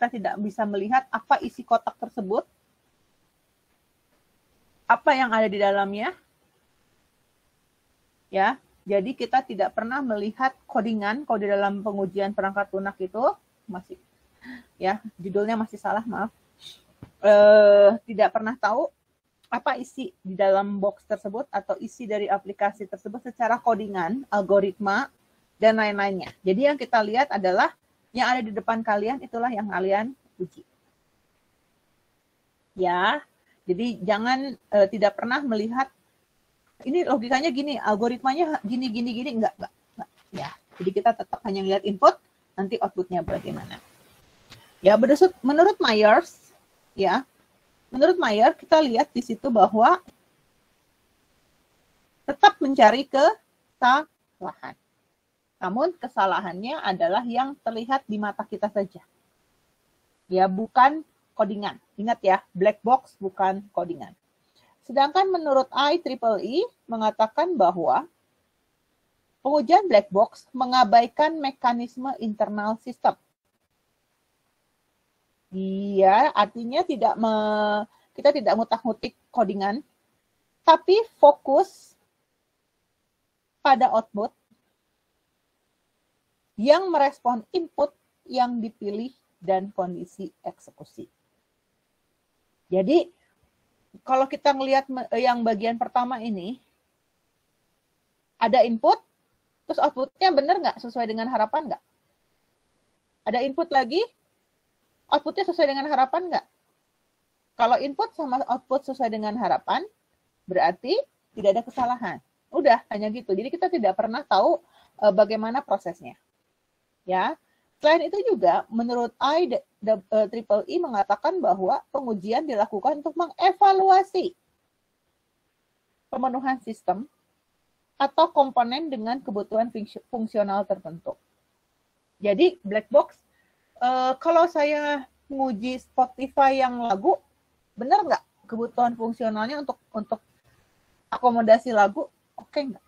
kita tidak bisa melihat apa isi kotak tersebut, apa yang ada di dalamnya. Ya, jadi kita tidak pernah melihat codingan kalau di dalam pengujian perangkat lunak itu masih, ya judulnya masih salah, maaf. Tidak pernah tahu apa isi di dalam box tersebut atau isi dari aplikasi tersebut secara codingan, algoritma, dan lain-lainnya. Jadi yang kita lihat adalah yang ada di depan kalian, itulah yang kalian uji. Ya, jadi jangan tidak pernah melihat ini logikanya gini, algoritmanya gini, enggak. Ya, jadi kita tetap hanya lihat input, nanti outputnya bagaimana. Ya, menurut Myers, ya, menurut Myers kita lihat di situ bahwa tetap mencari kesalahan. Namun kesalahannya adalah yang terlihat di mata kita saja. Ya, bukan codingan. Ingat ya, black box bukan codingan. Sedangkan menurut IEEE mengatakan bahwa pengujian black box mengabaikan mekanisme internal sistem. Iya, artinya kita tidak ngutak-ngutik codingan, tapi fokus pada output yang merespon input yang dipilih dan kondisi eksekusi. Jadi, kalau kita melihat yang bagian pertama ini, ada input, terus outputnya benar nggak sesuai dengan harapan nggak? Ada input lagi, outputnya sesuai dengan harapan nggak? Kalau input sama output sesuai dengan harapan, berarti tidak ada kesalahan. Udah, hanya gitu. Jadi kita tidak pernah tahu bagaimana prosesnya. Ya. Selain itu juga, menurut IEEE mengatakan bahwa pengujian dilakukan untuk mengevaluasi pemenuhan sistem atau komponen dengan kebutuhan fungsional tertentu. Jadi black box, kalau saya menguji Spotify yang lagu, benar nggak kebutuhan fungsionalnya untuk akomodasi lagu? Oke nggak?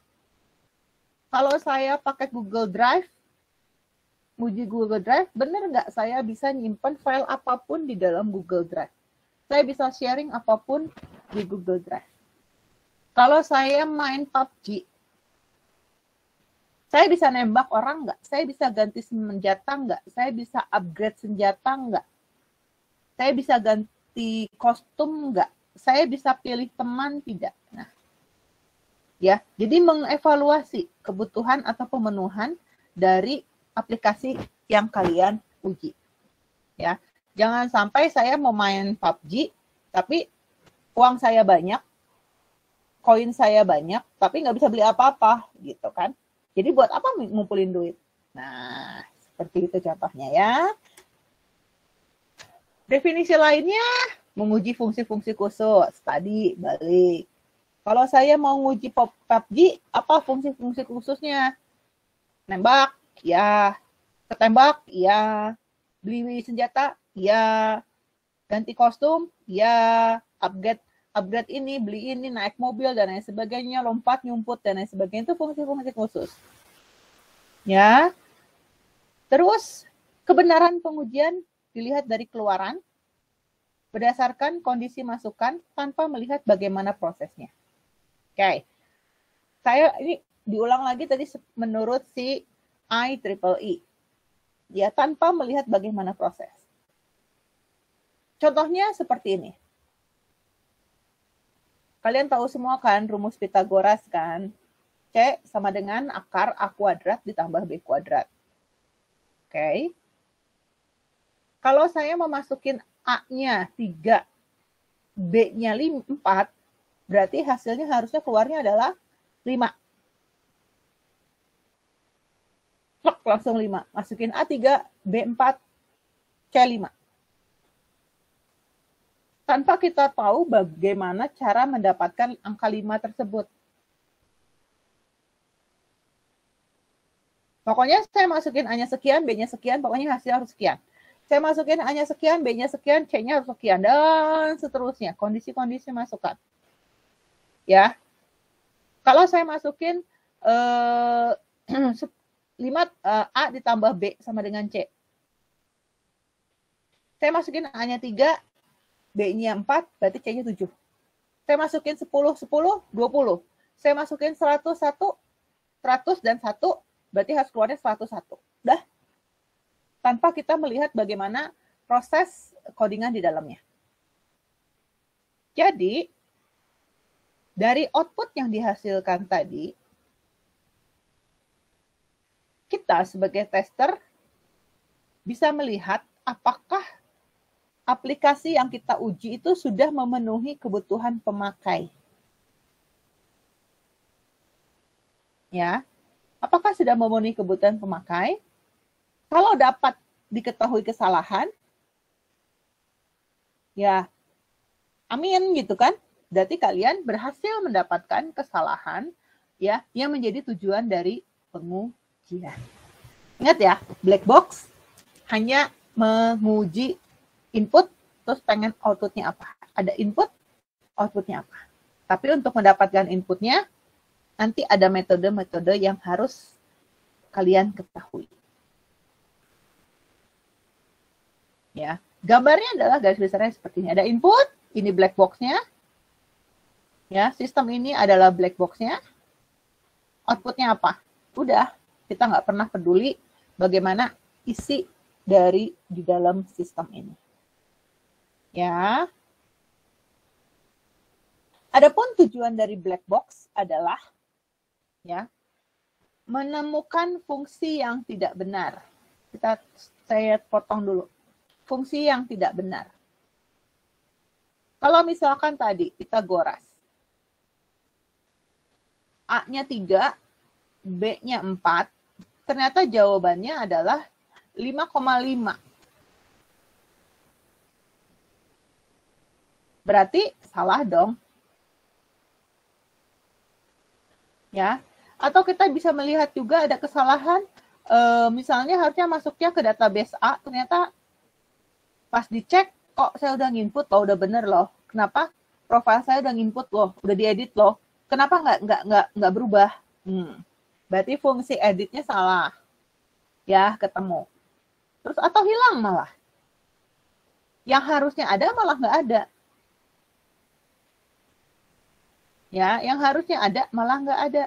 Kalau saya pakai Google Drive, uji Google Drive, benar nggak saya bisa nyimpan file apapun di dalam Google Drive? Saya bisa sharing apapun di Google Drive. Kalau saya main PUBG, saya bisa nembak orang nggak? Saya bisa ganti senjata nggak? Saya bisa upgrade senjata nggak? Saya bisa ganti kostum nggak? Saya bisa pilih teman tidak? Nah, ya, jadi mengevaluasi kebutuhan atau pemenuhan dari aplikasi yang kalian uji. Ya, jangan sampai saya mau main PUBG, tapi uang saya banyak, koin saya banyak, tapi nggak bisa beli apa-apa, gitu kan. Jadi buat apa ngumpulin duit? Nah, seperti itu contohnya ya. Definisi lainnya, menguji fungsi-fungsi khusus. Tadi balik. Kalau saya mau nguji PUBG, apa fungsi-fungsi khususnya? Nembak, ya. Ketembak, ya. Beli senjata, ya. Ganti kostum, ya. Upgrade ini, beli ini, naik mobil, dan lain sebagainya, lompat, nyumput, dan lain sebagainya. Itu fungsi-fungsi khusus. Ya. Terus, kebenaran pengujian dilihat dari keluaran, berdasarkan kondisi masukan, tanpa melihat bagaimana prosesnya. Oke. Saya ini diulang lagi tadi menurut si IEEE. Ya, tanpa melihat bagaimana proses. Contohnya seperti ini. Kalian tahu semua kan rumus Pythagoras kan? C sama dengan akar A kuadrat ditambah B kuadrat. Oke. Kalau saya mau masukin A-nya 3, B-nya 4, berarti hasilnya harusnya keluarnya adalah 5. Plek, langsung 5. Masukin A3, B4, C5. Tanpa kita tahu bagaimana cara mendapatkan angka 5 tersebut. Pokoknya saya masukin A-nya sekian, B-nya sekian, pokoknya hasilnya harus sekian. Saya masukin A-nya sekian, B-nya sekian, C-nya harus sekian, dan seterusnya. Kondisi-kondisi masukan. Ya. Kalau saya masukin 5 A ditambah B sama dengan C. Saya masukin A-nya 3, B-nya 4, berarti C-nya 7. Saya masukin 10, 10, 20. Saya masukin 100, 100 dan 1, berarti harus keluarnya 101. Udah. Tanpa kita melihat bagaimana proses codingan di dalamnya. Jadi, dari output yang dihasilkan tadi, kita sebagai tester bisa melihat apakah aplikasi yang kita uji itu sudah memenuhi kebutuhan pemakai. Ya, apakah sudah memenuhi kebutuhan pemakai? Kalau dapat diketahui kesalahan, ya amin gitu kan? Berarti kalian berhasil mendapatkan kesalahan ya yang menjadi tujuan dari pengujian. Ingat ya, black box hanya menguji input, terus pengen outputnya apa. Ada input, outputnya apa. Tapi untuk mendapatkan inputnya, nanti ada metode-metode yang harus kalian ketahui. Ya, gambarnya adalah garis besarnya seperti ini. Ada input, ini black box-nya. Ya, sistem ini adalah black box-nya. Outputnya apa? Udah, kita nggak pernah peduli bagaimana isi dari di dalam sistem ini. Ya. Adapun tujuan dari black box adalah ya, menemukan fungsi yang tidak benar. Saya potong dulu. Fungsi yang tidak benar. Kalau misalkan tadi Pitagoras, A-nya 3, B-nya 4, ternyata jawabannya adalah 5,5. Berarti salah dong. Ya. Atau kita bisa melihat juga ada kesalahan, misalnya harusnya masuknya ke database A, ternyata pas dicek, kok saya udah nginput loh, udah bener loh. Kenapa? Profil saya udah nginput loh, udah diedit loh. Kenapa nggak berubah? Berarti fungsi editnya salah. Ya, ketemu. Terus atau hilang malah. Yang harusnya ada malah nggak ada. Ya, yang harusnya ada malah nggak ada.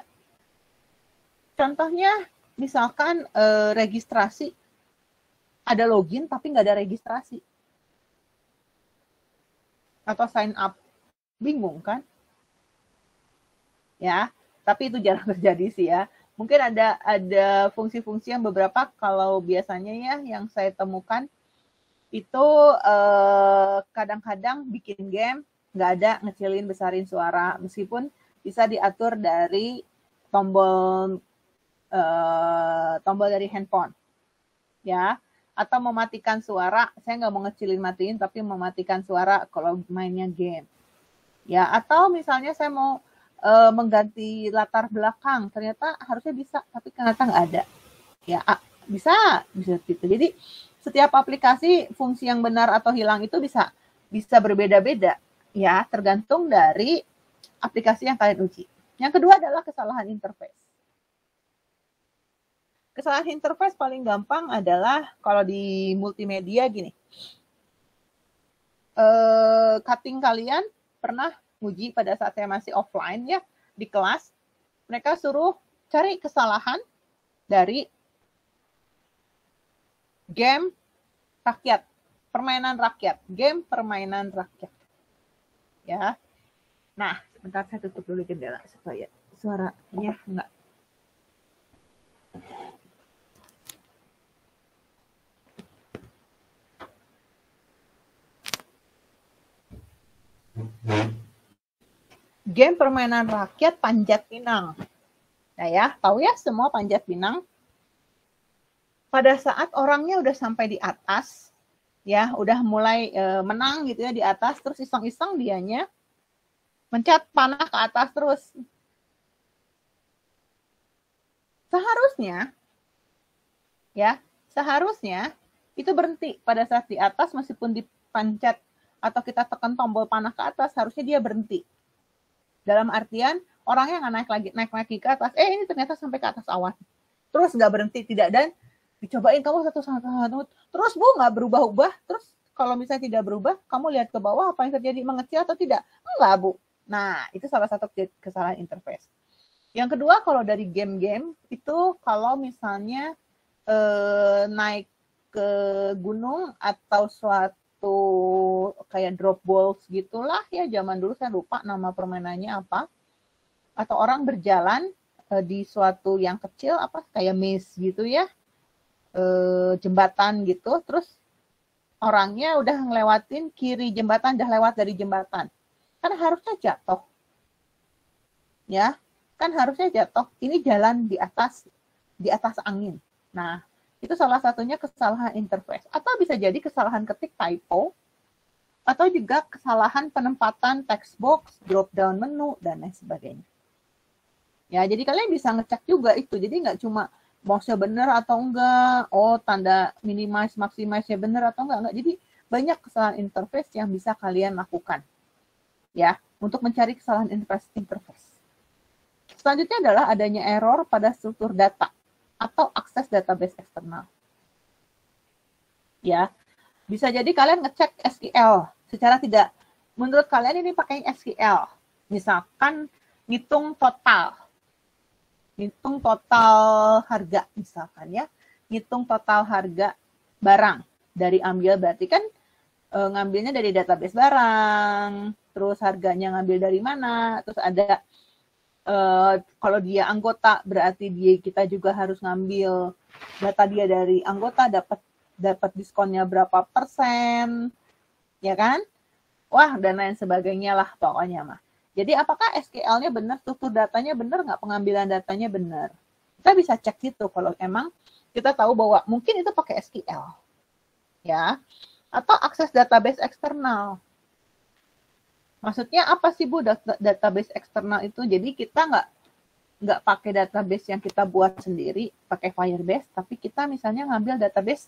Contohnya, misalkan registrasi, ada login tapi nggak ada registrasi. Atau sign up. Bingung kan? Ya, tapi itu jarang terjadi sih ya. Mungkin ada fungsi-fungsi yang beberapa kalau biasanya ya yang saya temukan itu kadang-kadang bikin game nggak ada ngecilin besarin suara meskipun bisa diatur dari tombol dari handphone ya, atau mematikan suara. Saya nggak mau ngecilin matiin tapi mematikan suara kalau mainnya game ya, atau misalnya saya mau mengganti latar belakang, ternyata harusnya bisa tapi ternyata nggak ada ya, bisa gitu. Jadi setiap aplikasi fungsi yang benar atau hilang itu bisa berbeda-beda ya, tergantung dari aplikasi yang kalian uji. Yang kedua adalah kesalahan interface. Kesalahan interface paling gampang adalah kalau di multimedia gini. Cutting kalian pernah uji pada saat saya masih offline ya, di kelas. Mereka suruh cari kesalahan dari game rakyat, permainan rakyat, game permainan rakyat. Ya. Nah, sebentar saya tutup dulu jendela supaya suaranya enggak. Game permainan rakyat Panjat Pinang. Nah ya, tahu ya semua Panjat Pinang. Pada saat orangnya udah sampai di atas, ya udah mulai menang gitu ya di atas, terus iseng-iseng dianya mencet panah ke atas terus. Seharusnya itu berhenti pada saat di atas, meskipun dipencet atau kita tekan tombol panah ke atas, harusnya dia berhenti. Dalam artian orangnya nggak naik lagi ke atas. Ini ternyata sampai ke atas awan. Terus nggak berhenti, tidak, dan dicobain kamu satu, terus Bu nggak berubah-ubah, terus kalau misalnya tidak berubah, kamu lihat ke bawah apa yang terjadi, mengecil atau tidak? Enggak, Bu. Nah, itu salah satu kesalahan interface. Yang kedua, kalau dari game-game, itu kalau misalnya naik ke gunung atau suatu kayak drop balls gitulah ya, zaman dulu saya lupa nama permainannya apa. Atau orang berjalan di suatu yang kecil, apa kayak maze gitu ya, jembatan gitu, terus orangnya udah ngelewatin kiri jembatan, udah lewat dari jembatan, kan harusnya jatuh, ya, kan harusnya jatuh. Ini jalan di atas angin. Nah, itu salah satunya kesalahan interface. Atau bisa jadi kesalahan ketik typo, atau juga kesalahan penempatan text box, drop down menu, dan lain sebagainya. Ya, jadi kalian bisa ngecek juga itu. Jadi nggak cuma mouse-nya benar atau enggak, oh tanda minimize, maximize-nya benar atau enggak. Jadi banyak kesalahan interface yang bisa kalian lakukan. Ya, untuk mencari kesalahan interface. Selanjutnya adalah adanya error pada struktur data atau akses database eksternal. Ya, bisa jadi kalian ngecek SQL secara tidak, menurut kalian ini pakai SQL. Misalkan ngitung total harga misalkan ya, ngitung total harga barang dari ambil, berarti kan ngambilnya dari database barang, terus harganya ngambil dari mana, terus ada kalau dia anggota berarti kita juga harus ngambil data dia dari anggota, dapat diskonnya berapa persen, ya kan? Wah, dan lain sebagainya lah pokoknya mah. Jadi apakah SQL-nya benar, struktur datanya benar nggak, pengambilan datanya benar? Kita bisa cek gitu kalau emang kita tahu bahwa mungkin itu pakai SQL. Ya. Atau akses database eksternal. Maksudnya apa sih Bu database eksternal itu? Jadi kita nggak pakai database yang kita buat sendiri, pakai Firebase, tapi kita misalnya ngambil database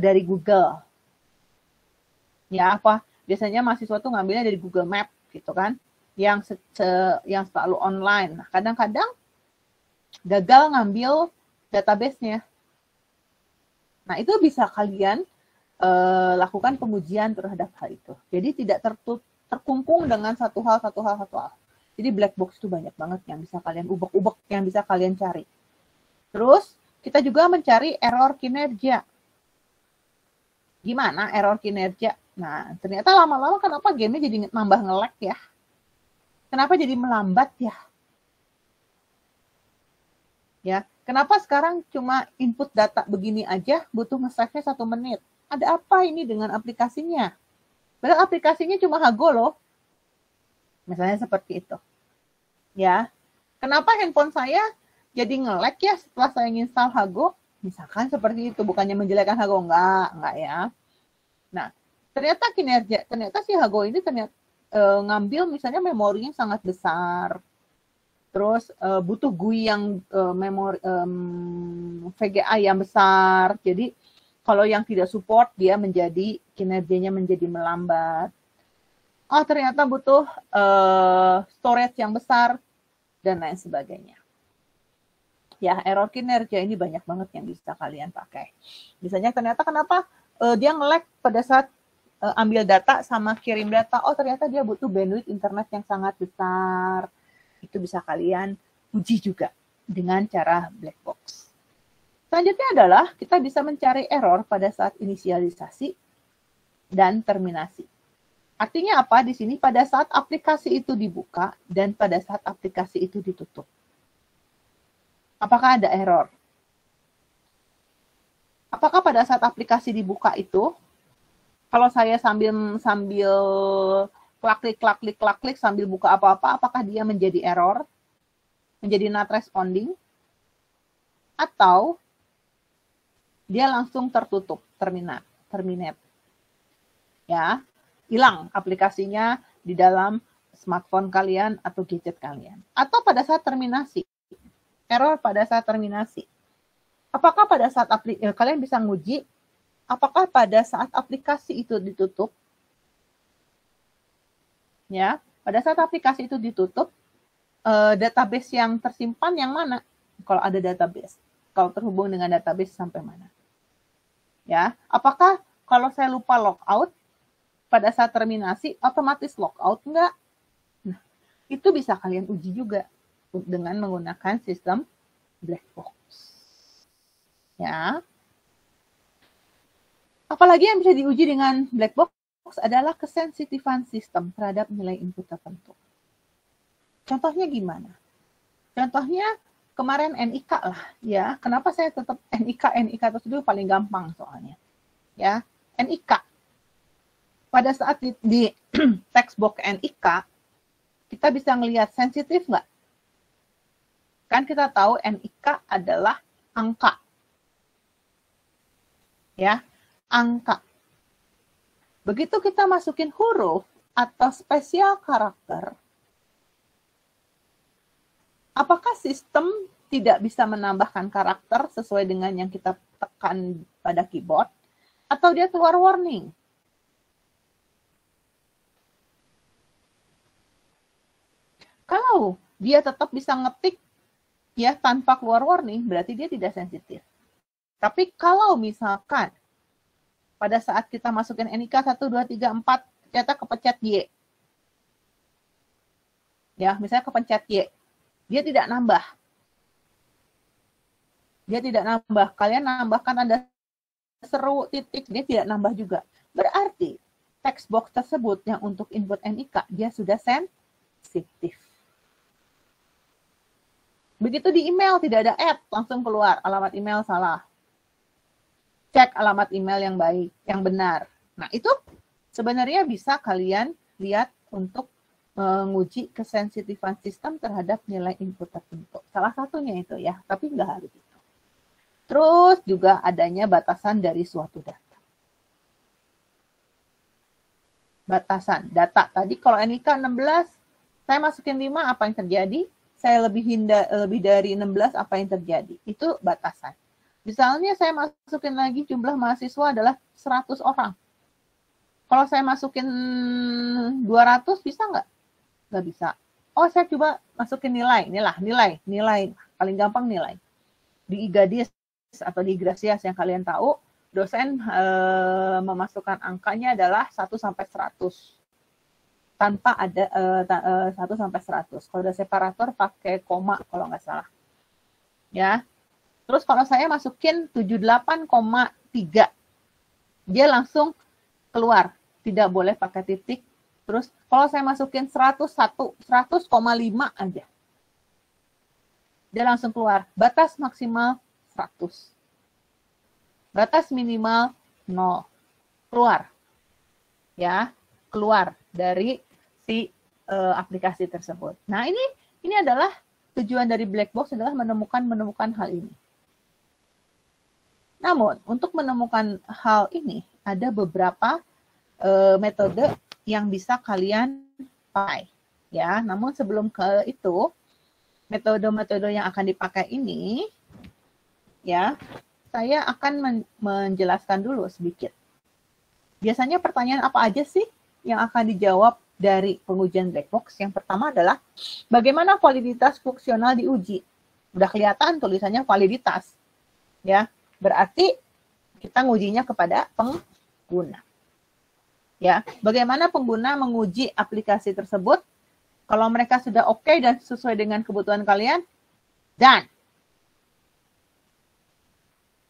dari Google. Ya apa? Biasanya mahasiswa tuh ngambilnya dari Google Map gitu kan, yang selalu online. Nah, kadang-kadang gagal ngambil database-nya. Nah, itu bisa kalian lakukan pengujian terhadap hal itu. Jadi tidak terkungkung dengan satu hal. Jadi black box itu banyak banget yang bisa kalian ubek-ubek, yang bisa kalian cari. Terus kita juga mencari error kinerja. Gimana error kinerja? Nah, ternyata lama-lama kenapa game-nya jadi nambah nge-lag ya? Kenapa jadi melambat ya? Ya, kenapa sekarang cuma input data begini aja butuh nge-save-nya 1 menit? Ada apa ini dengan aplikasinya? Padahal aplikasinya cuma Hago loh. Misalnya seperti itu. Ya, kenapa handphone saya jadi nge-lag ya setelah saya install Hago? Misalkan seperti itu, bukannya menjelekkan Hago, enggak ya. Nah, ternyata si Hago ini ternyata ngambil misalnya memorinya sangat besar, terus butuh GUI yang memori VGA yang besar. Jadi kalau yang tidak support dia kinerjanya menjadi melambat. Oh ternyata butuh storage yang besar dan lain sebagainya. Ya, error kinerja ini banyak banget yang bisa kalian pakai. Misalnya ternyata kenapa dia nge-lag pada saat ambil data sama kirim data. Oh ternyata dia butuh bandwidth internet yang sangat besar. Itu bisa kalian uji juga dengan cara black box. Selanjutnya adalah kita bisa mencari error pada saat inisialisasi dan terminasi. Artinya apa di sini? Pada saat aplikasi itu dibuka dan pada saat aplikasi itu ditutup. Apakah ada error? Apakah pada saat aplikasi dibuka itu, kalau saya sambil klik sambil buka apa-apa, apakah dia menjadi error? Menjadi not responding? Atau dia langsung tertutup, terminate. Ya, hilang aplikasinya di dalam smartphone kalian atau gadget kalian. Atau pada saat terminasi. Error pada saat terminasi. Apakah pada saat kalian bisa nguji apakah pada saat aplikasi itu ditutup, ya, pada saat aplikasi itu ditutup, database yang tersimpan yang mana? Kalau ada database, kalau terhubung dengan database sampai mana? Ya, apakah kalau saya lupa logout, pada saat terminasi, otomatis logout enggak? Nah, itu bisa kalian uji juga dengan menggunakan sistem black box. Ya. Apalagi yang bisa diuji dengan black box adalah kesensitifan sistem terhadap nilai input tertentu. Contohnya gimana? Contohnya kemarin NIK lah, ya. Kenapa saya tetap NIK itu dulu paling gampang soalnya. Ya, NIK. Pada saat di text box NIK, kita bisa ngelihat sensitif nggak? Kan kita tahu NIK adalah angka. Ya, angka. Begitu kita masukin huruf atau spesial karakter, apakah sistem tidak bisa menambahkan karakter sesuai dengan yang kita tekan pada keyboard? Atau dia keluar warning? Kalau dia tetap bisa ngetik ya tanpa keluar warning, berarti dia tidak sensitif. Tapi kalau misalkan pada saat kita masukin NIK 1, 2, 3, 4, ternyata kepencet Y. Ya, misalnya kepencet Y. Dia tidak nambah. Dia tidak nambah. Kalian nambahkan ada seru, titik, dia tidak nambah juga. Berarti text box tersebut yang untuk input NIK, dia sudah sensitif. Begitu di email, tidak ada add, langsung keluar. Alamat email salah. Cek alamat email yang baik, yang benar. Nah, itu sebenarnya bisa kalian lihat untuk menguji kesensitifan sistem terhadap nilai input tertentu. Salah satunya itu ya, tapi nggak harus itu. Terus juga adanya batasan dari suatu data. Batasan data. Tadi kalau NIK 16, saya masukin 5, apa yang terjadi? Saya lebih dari 16, apa yang terjadi? Itu batasan. Misalnya saya masukin lagi jumlah mahasiswa adalah 100 orang. Kalau saya masukin 200, bisa nggak? Nggak bisa. Oh, saya coba masukin nilai. Nilai. Paling gampang nilai. Di IGADIS atau di Gracias yang kalian tahu, dosen memasukkan angkanya adalah 1 sampai 100. Tanpa ada 1 sampai 100. Kalau ada separator pakai koma kalau nggak salah. Ya. Terus kalau saya masukin 78,3, dia langsung keluar. Tidak boleh pakai titik. Terus kalau saya masukin 100,5 aja, dia langsung keluar. Batas maksimal 100. Batas minimal 0. Keluar. Ya, keluar dari si aplikasi tersebut. Nah, ini adalah tujuan dari black box adalah menemukan hal ini. Namun, untuk menemukan hal ini, ada beberapa metode yang bisa kalian pakai. Ya, namun sebelum ke itu, metode-metode yang akan dipakai ini, ya, saya akan menjelaskan dulu sedikit. Biasanya pertanyaan apa aja sih yang akan dijawab dari pengujian black box? Yang pertama adalah, bagaimana validitas fungsional diuji? Udah kelihatan tulisannya validitas. Ya, berarti kita ngujinya kepada pengguna. Ya, bagaimana pengguna menguji aplikasi tersebut? Kalau mereka sudah oke dan sesuai dengan kebutuhan kalian, dan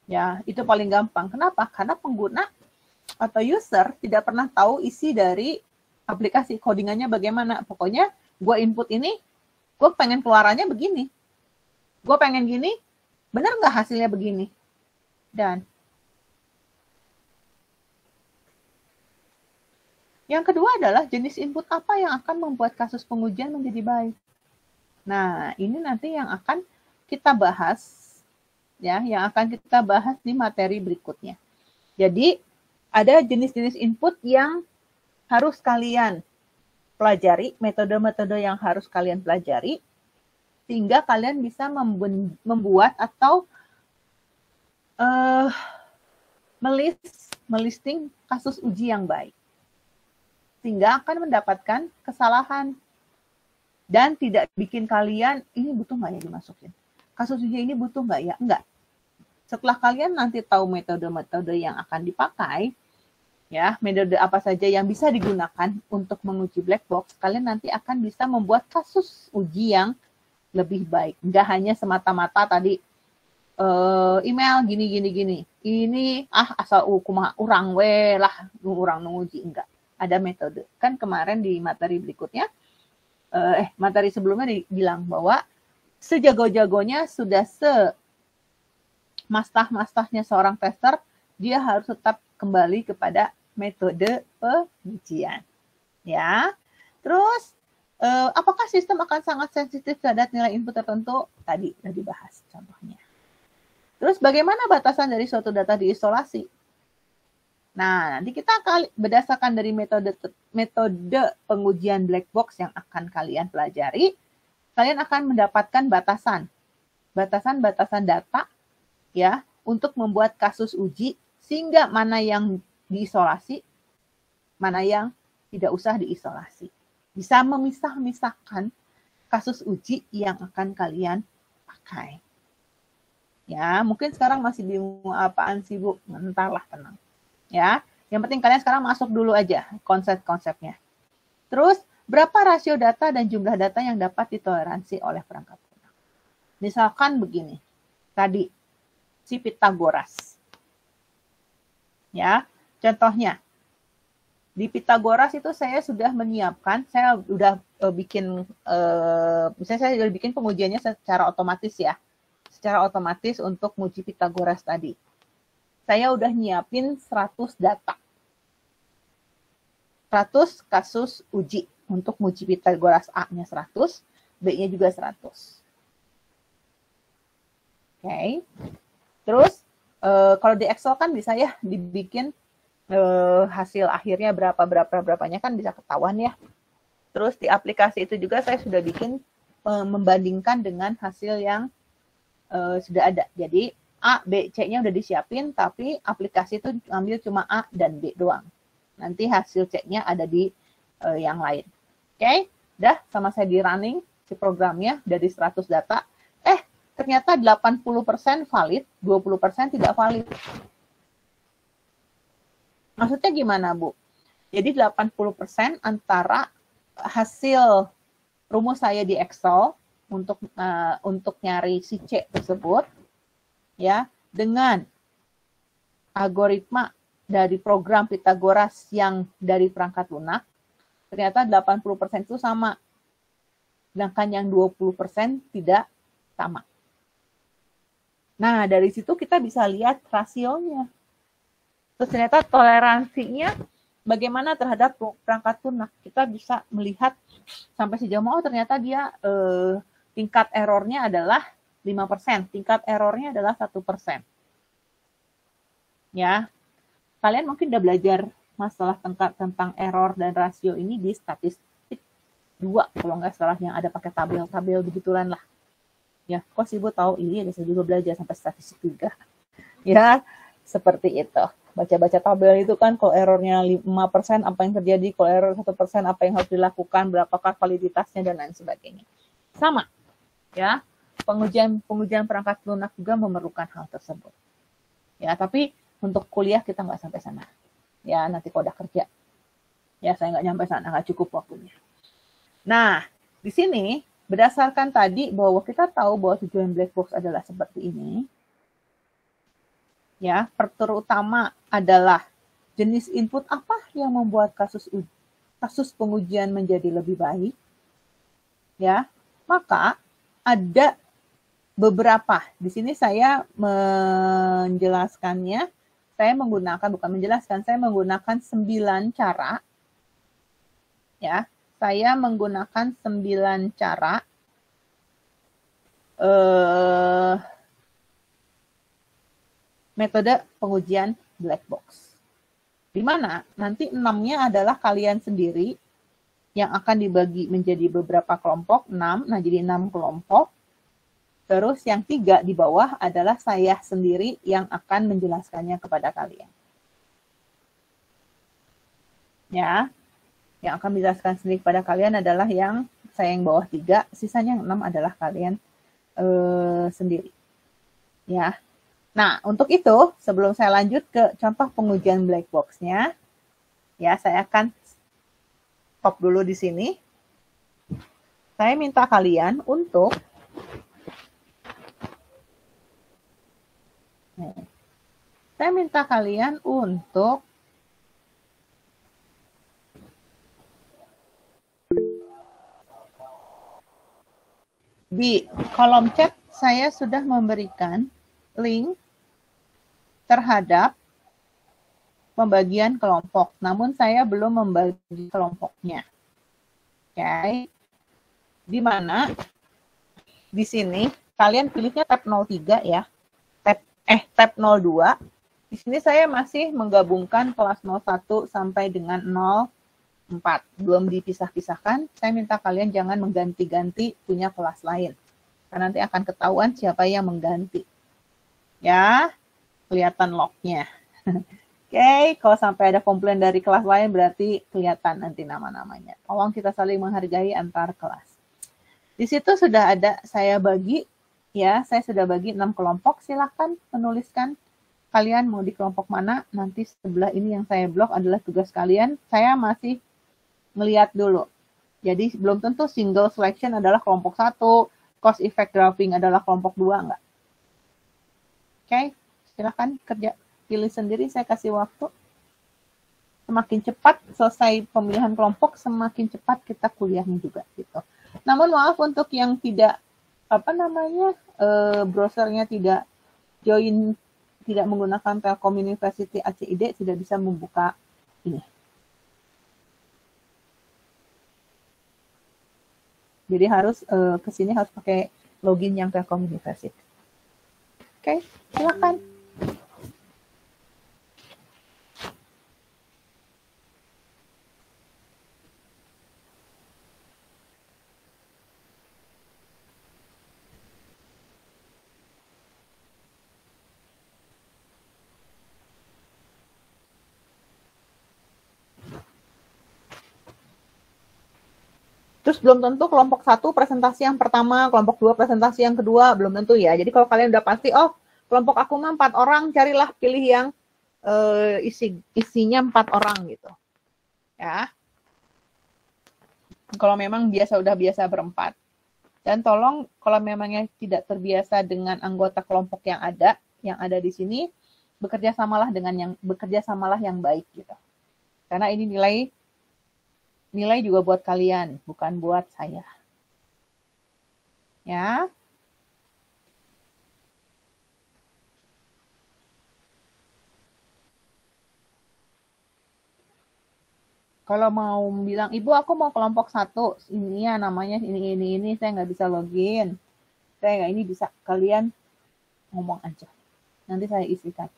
ya, itu paling gampang. Kenapa? Karena pengguna atau user tidak pernah tahu isi dari aplikasi, codingannya bagaimana. Pokoknya gue input ini, gue pengen keluarannya begini. Gue pengen gini, benar nggak hasilnya begini? Dan yang kedua adalah jenis input apa yang akan membuat kasus pengujian menjadi baik. Nah, ini nanti yang akan kita bahas, ya, yang akan kita bahas di materi berikutnya. Jadi, ada jenis-jenis input yang harus kalian pelajari, metode-metode yang harus kalian pelajari, sehingga kalian bisa membuat atau melisting kasus uji yang baik. Sehingga akan mendapatkan kesalahan dan tidak bikin kalian, ini butuh nggak ya dimasukin? Kasus uji ini butuh nggak ya? Enggak. Setelah kalian nanti tahu metode-metode yang akan dipakai, Ya, metode apa saja yang bisa digunakan untuk menguji black box, kalian nanti akan bisa membuat kasus uji yang lebih baik. Nggak hanya semata-mata tadi email gini. Ini asal kumaha urang we lah, urang nguji, enggak. Ada metode. Kan kemarin di materi berikutnya, materi sebelumnya dibilang bahwa sejago-jagonya sudah mastah-mastahnya seorang tester, dia harus tetap kembali kepada metode pengujian. Ya. Terus apakah sistem akan sangat sensitif terhadap nilai input tertentu? Tadi sudah dibahas contohnya. Terus bagaimana batasan dari suatu data diisolasi? Nah, nanti kita berdasarkan dari metode pengujian black box yang akan kalian pelajari, kalian akan mendapatkan batasan data ya untuk membuat kasus uji, sehingga mana yang diisolasi, mana yang tidak usah diisolasi. Bisa memisah-misahkan kasus uji yang akan kalian pakai. Ya, mungkin sekarang masih bingung apaan sih, Bu? Entarlah, tenang. Ya, yang penting kalian sekarang masuk dulu aja konsep-konsepnya. Terus, berapa rasio data dan jumlah data yang dapat ditoleransi oleh perangkat lunak? Misalkan begini, tadi, si Pythagoras. Ya, contohnya, di Pythagoras itu saya sudah menyiapkan, saya udah misalnya saya sudah bikin pengujiannya secara otomatis ya. Secara otomatis untuk menguji Pythagoras tadi. Saya udah nyiapin 100 data. 100 kasus uji. Untuk menguji Pythagoras A-nya 100, B-nya juga 100. Oke. Terus, kalau di Excel kan bisa ya dibikin hasil akhirnya berapanya kan bisa ketahuan ya. Terus di aplikasi itu juga saya sudah bikin membandingkan dengan hasil yang sudah ada. Jadi A, B, C-nya udah disiapin, tapi aplikasi itu ambil cuma A dan B doang. Nanti hasil C-nya ada di yang lain. Oke, udah sama saya di running si programnya dari 100 data. Ternyata 80% valid, 20% tidak valid. Maksudnya gimana, Bu? Jadi 80% antara hasil rumus saya di Excel untuk nyari si C tersebut ya dengan algoritma dari program Pythagoras yang dari perangkat lunak, ternyata 80% itu sama. Sedangkan yang 20% tidak sama. Nah, dari situ kita bisa lihat rasionya. Terus ternyata toleransinya bagaimana terhadap perangkat lunak. Kita bisa melihat sampai sejauh mana ternyata dia tingkat errornya adalah 5%, tingkat errornya adalah 1%. Ya, kalian mungkin udah belajar masalah tentang error dan rasio ini di statistik 2, kalau nggak salah yang ada pakai tabel-tabel begitulan lah. Ya, kok sih Bu tahu ini, saya juga belajar sampai statistik 3. Ya, seperti itu. Baca-baca tabel itu kan kalau errornya 5% apa yang terjadi, kalau error 1% apa yang harus dilakukan, berapakah validitasnya dan lain sebagainya. Sama. Ya, pengujian perangkat lunak juga memerlukan hal tersebut. Ya, tapi untuk kuliah kita nggak sampai sana. Ya, nanti kalau udah kerja. Ya, saya nggak nyampe sana, nggak cukup waktunya. Nah, di sini berdasarkan tadi bahwa kita tahu bahwa tujuan black box adalah seperti ini. Ya, terutama adalah jenis input apa yang membuat kasus pengujian menjadi lebih baik. Ya, maka ada beberapa. Di sini saya menjelaskannya, saya menggunakan 9 cara. Ya, saya menggunakan 9 cara metode pengujian black box. Di mana nanti 6-nya adalah kalian sendiri yang akan dibagi menjadi beberapa kelompok, 6, nah jadi 6 kelompok. Terus yang 3 di bawah adalah saya sendiri yang akan menjelaskannya kepada kalian. Ya, yang akan menjelaskan sendiri kepada kalian adalah yang saya yang bawah 3, sisanya yang 6 adalah kalian sendiri. Ya. Nah, untuk itu, sebelum saya lanjut ke contoh pengujian black box-nya, Ya, saya akan stop dulu di sini. Saya minta kalian untuk di kolom chat saya sudah memberikan link terhadap pembagian kelompok, namun saya belum membagi kelompoknya. Oke. Di mana di sini kalian pilihnya tab 03 ya. Tab 02. Di sini saya masih menggabungkan kelas 01 sampai dengan 04. Belum dipisah-pisahkan. Saya minta kalian jangan mengganti-ganti punya kelas lain. Karena nanti akan ketahuan siapa yang mengganti. Ya, kelihatan lognya. Oke, kalau sampai ada komplain dari kelas lain berarti kelihatan nanti nama-namanya. Tolong kita saling menghargai antar kelas. Di situ sudah ada saya bagi, ya, saya sudah bagi 6 kelompok. Silahkan menuliskan kalian mau di kelompok mana. Nanti sebelah ini yang saya blok adalah tugas kalian. Saya masih melihat dulu. Jadi belum tentu single selection adalah kelompok 1, cost effect drafting adalah kelompok 2, enggak. Oke, silahkan kerja. Pilih sendiri, saya kasih waktu. Semakin cepat selesai pemilihan kelompok, semakin cepat kita kuliahnya juga gitu. Namun maaf untuk yang tidak browsernya tidak join, tidak menggunakan Telkom University ACID, tidak bisa membuka ini. Jadi harus ke sini harus pakai login yang Telkom University. Oke, silakan. Terus belum tentu kelompok 1 presentasi yang pertama, kelompok 2 presentasi yang kedua, belum tentu ya. Jadi kalau kalian udah pasti, oh kelompok aku mah 4 orang, carilah pilih yang isinya 4 orang gitu. Ya. Kalau memang udah biasa berempat. Dan tolong kalau memangnya tidak terbiasa dengan anggota kelompok yang ada di sini, bekerja samalah yang baik gitu. Karena ini nilai juga buat kalian, bukan buat saya. Ya. Kalau mau bilang, Ibu aku mau kelompok 1, ini ya namanya ini, saya nggak bisa login. Saya nggak ini bisa, kalian ngomong aja. Nanti saya isikan.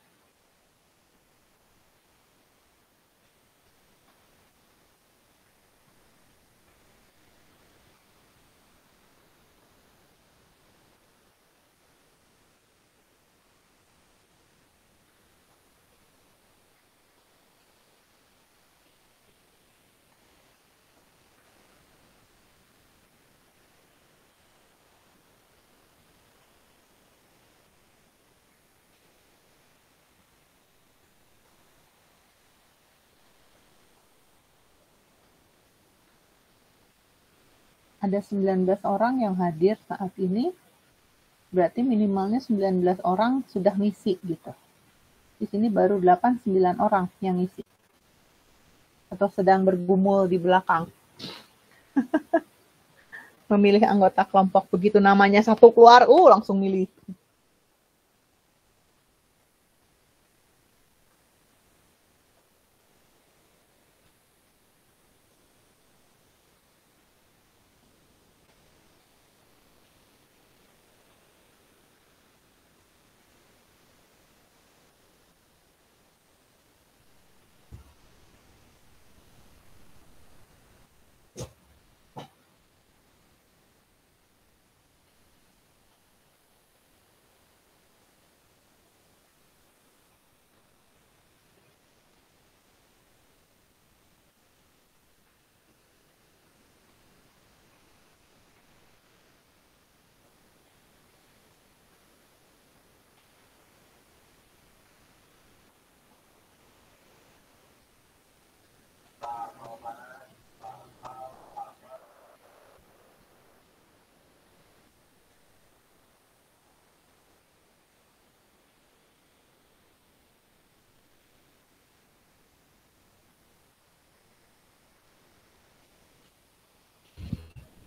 Ada 19 orang yang hadir saat ini, berarti minimalnya 19 orang sudah ngisi gitu. Di sini baru 8-9 orang yang ngisi. Atau sedang bergumul di belakang. Memilih anggota kelompok, begitu namanya satu keluar, langsung milih.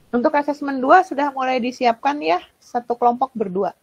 Untuk asesmen 2 sudah mulai disiapkan ya, satu kelompok berdua.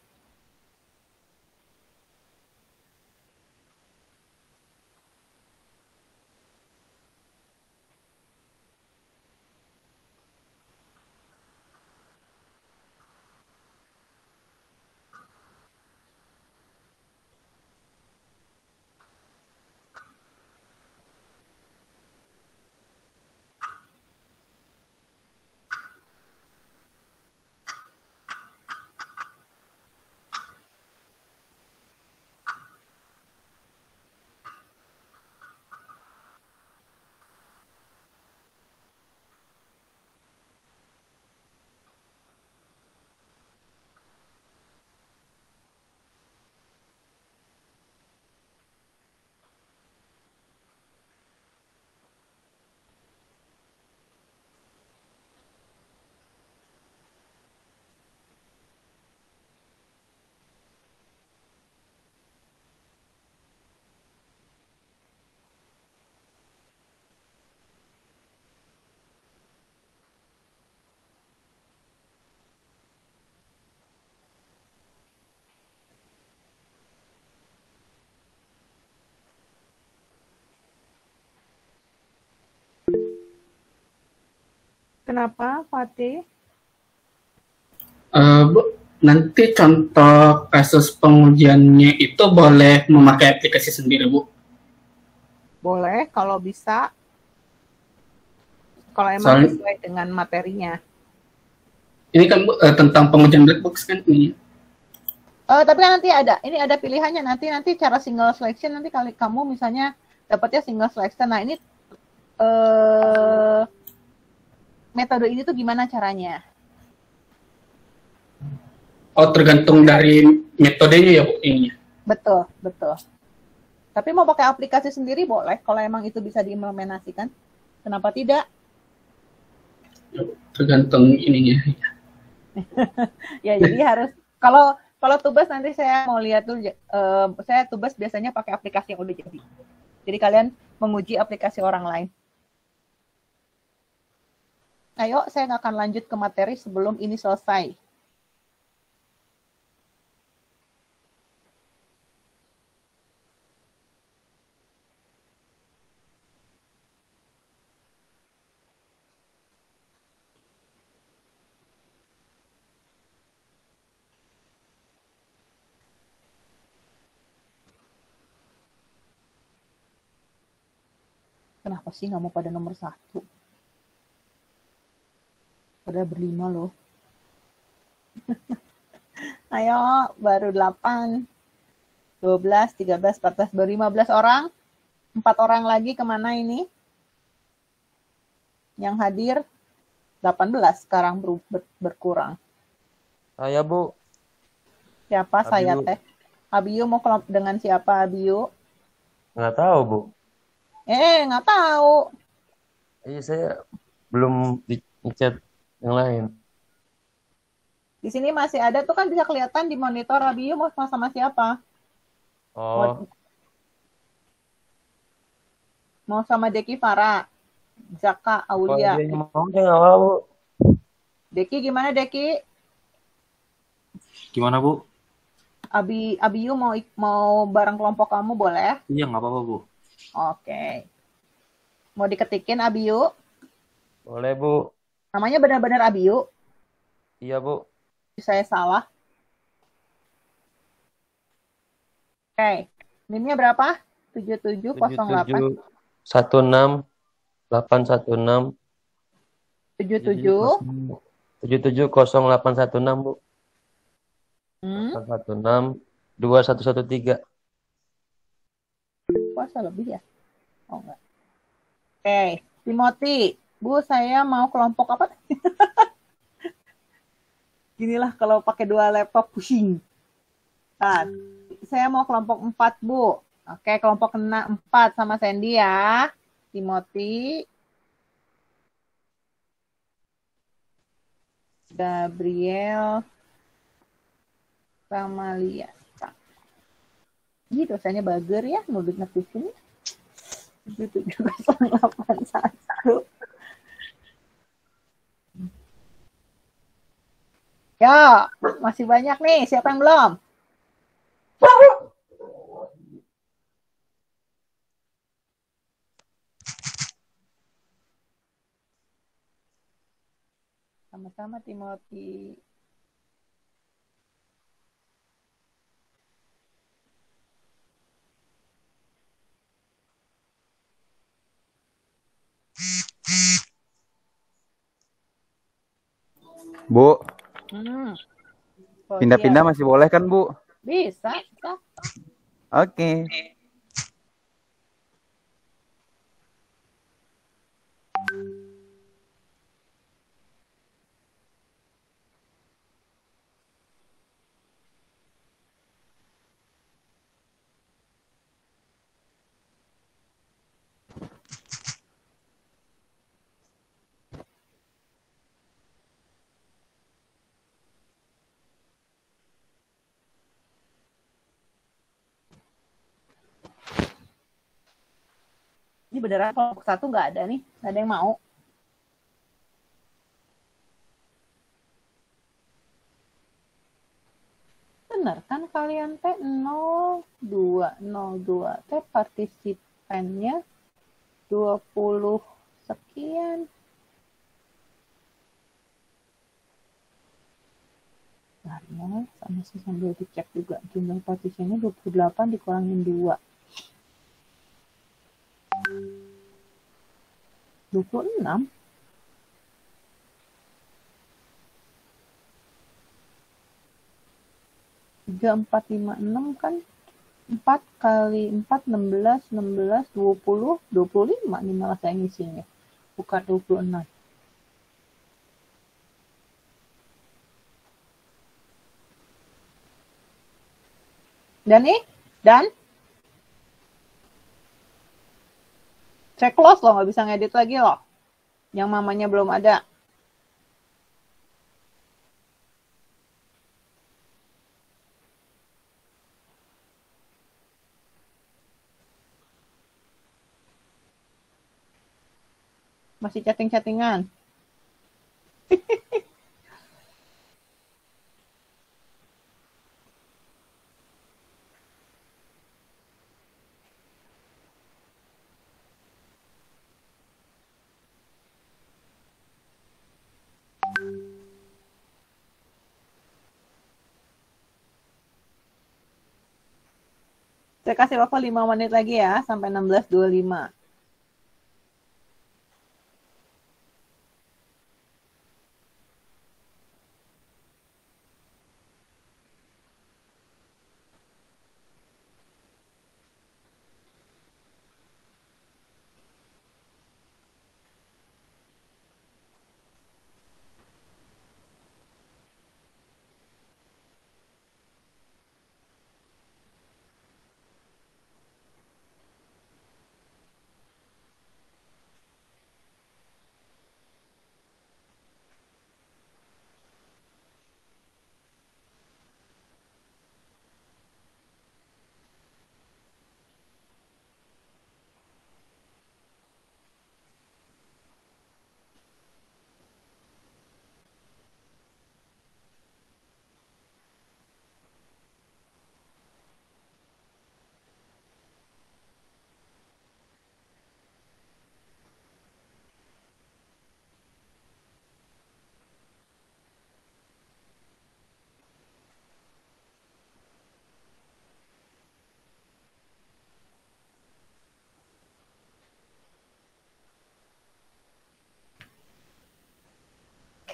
Kenapa, Fatih? Bu, nanti contoh kasus pengujiannya itu boleh memakai aplikasi sendiri, Bu? Boleh, kalau bisa. Kalau emang Soalnya sesuai dengan materinya. ini kan Bu, tentang pengujian black box kan ini. Tapi kan nanti ini ada pilihannya nanti cara single selection nanti kali kamu misalnya dapatnya single selection. Nah ini metode ini tuh gimana caranya? Oh, tergantung dari metodenya ya, Bu, ini. Betul, betul. Tapi mau pakai aplikasi sendiri boleh kalau emang itu bisa diimplementasikan. Kenapa tidak? Tergantung ininya. Ya jadi harus kalau Tubas nanti saya mau lihat dulu. Saya Tubas biasanya pakai aplikasi yang udah jadi. Jadi kalian menguji aplikasi orang lain. Ayo, saya akan lanjut ke materi sebelum ini selesai. Kenapa sih nggak mau pada nomor 1? Pada berlima loh. Ayo, baru 8, 12, 13, 14, baru 15 orang. 4 orang lagi kemana ini? Yang hadir 18 sekarang berkurang. Saya, Bu. Siapa Abiu. saya teh? Abiu mau kelompok dengan siapa Abiu? Nggak tahu, Bu. Nggak tahu. Iya, saya belum di chat yang lain. Di sini masih ada tuh kan bisa kelihatan di monitor Abiu mau sama siapa? Oh, Mau sama Deki Farah, Zaka kalau Aulia. dia mau, saya nggak mau, Bu. Deki gimana Deki? Gimana, Bu? Abiu mau bareng kelompok kamu boleh? Iya, nggak apa-apa, Bu. Oke. Mau diketikin Abiu? Boleh, Bu. Namanya benar-benar Abiu? Iya, Bu. Saya salah. Oke. NIM-nya berapa? 7708. 77 16 816 77 770 816, Bu. 816 2113. Puasa lebih ya? Oh enggak. Oke, Timothy. Bu, saya mau kelompok apa? Ginilah kalau pakai 2 laptop pusing. Nah, saya mau kelompok 4, Bu. Oke, kelompok 4 sama Sandy ya. Timothy. Gabriel. Ramalia. Ih, dosanya bager ya, nulis ngetik ini. 77081. Ya, masih banyak nih. Siapa yang belum? Sama-sama Timothy. Bu, pindah-pindah Siap. masih boleh kan, Bu? Bisa, bisa. Oke. Ini beneran kelompok satu nggak ada nih. Nggak ada yang mau. Bener kan kalian teh 0202 teh partisipannya 20 sekian. Karena sama sih sambil dicek juga jumlah partisipannya 28 dikurangin 2. 26. 3456 kan 4 kali 4 16 16 20 25 nih malah saya ngisinya. Bukan 26. Dan saya close loh, nggak bisa ngedit lagi loh. Yang mamanya belum ada. Masih chatting-chattingan. Saya kasih waktu 5 menit lagi ya, sampai 16.25.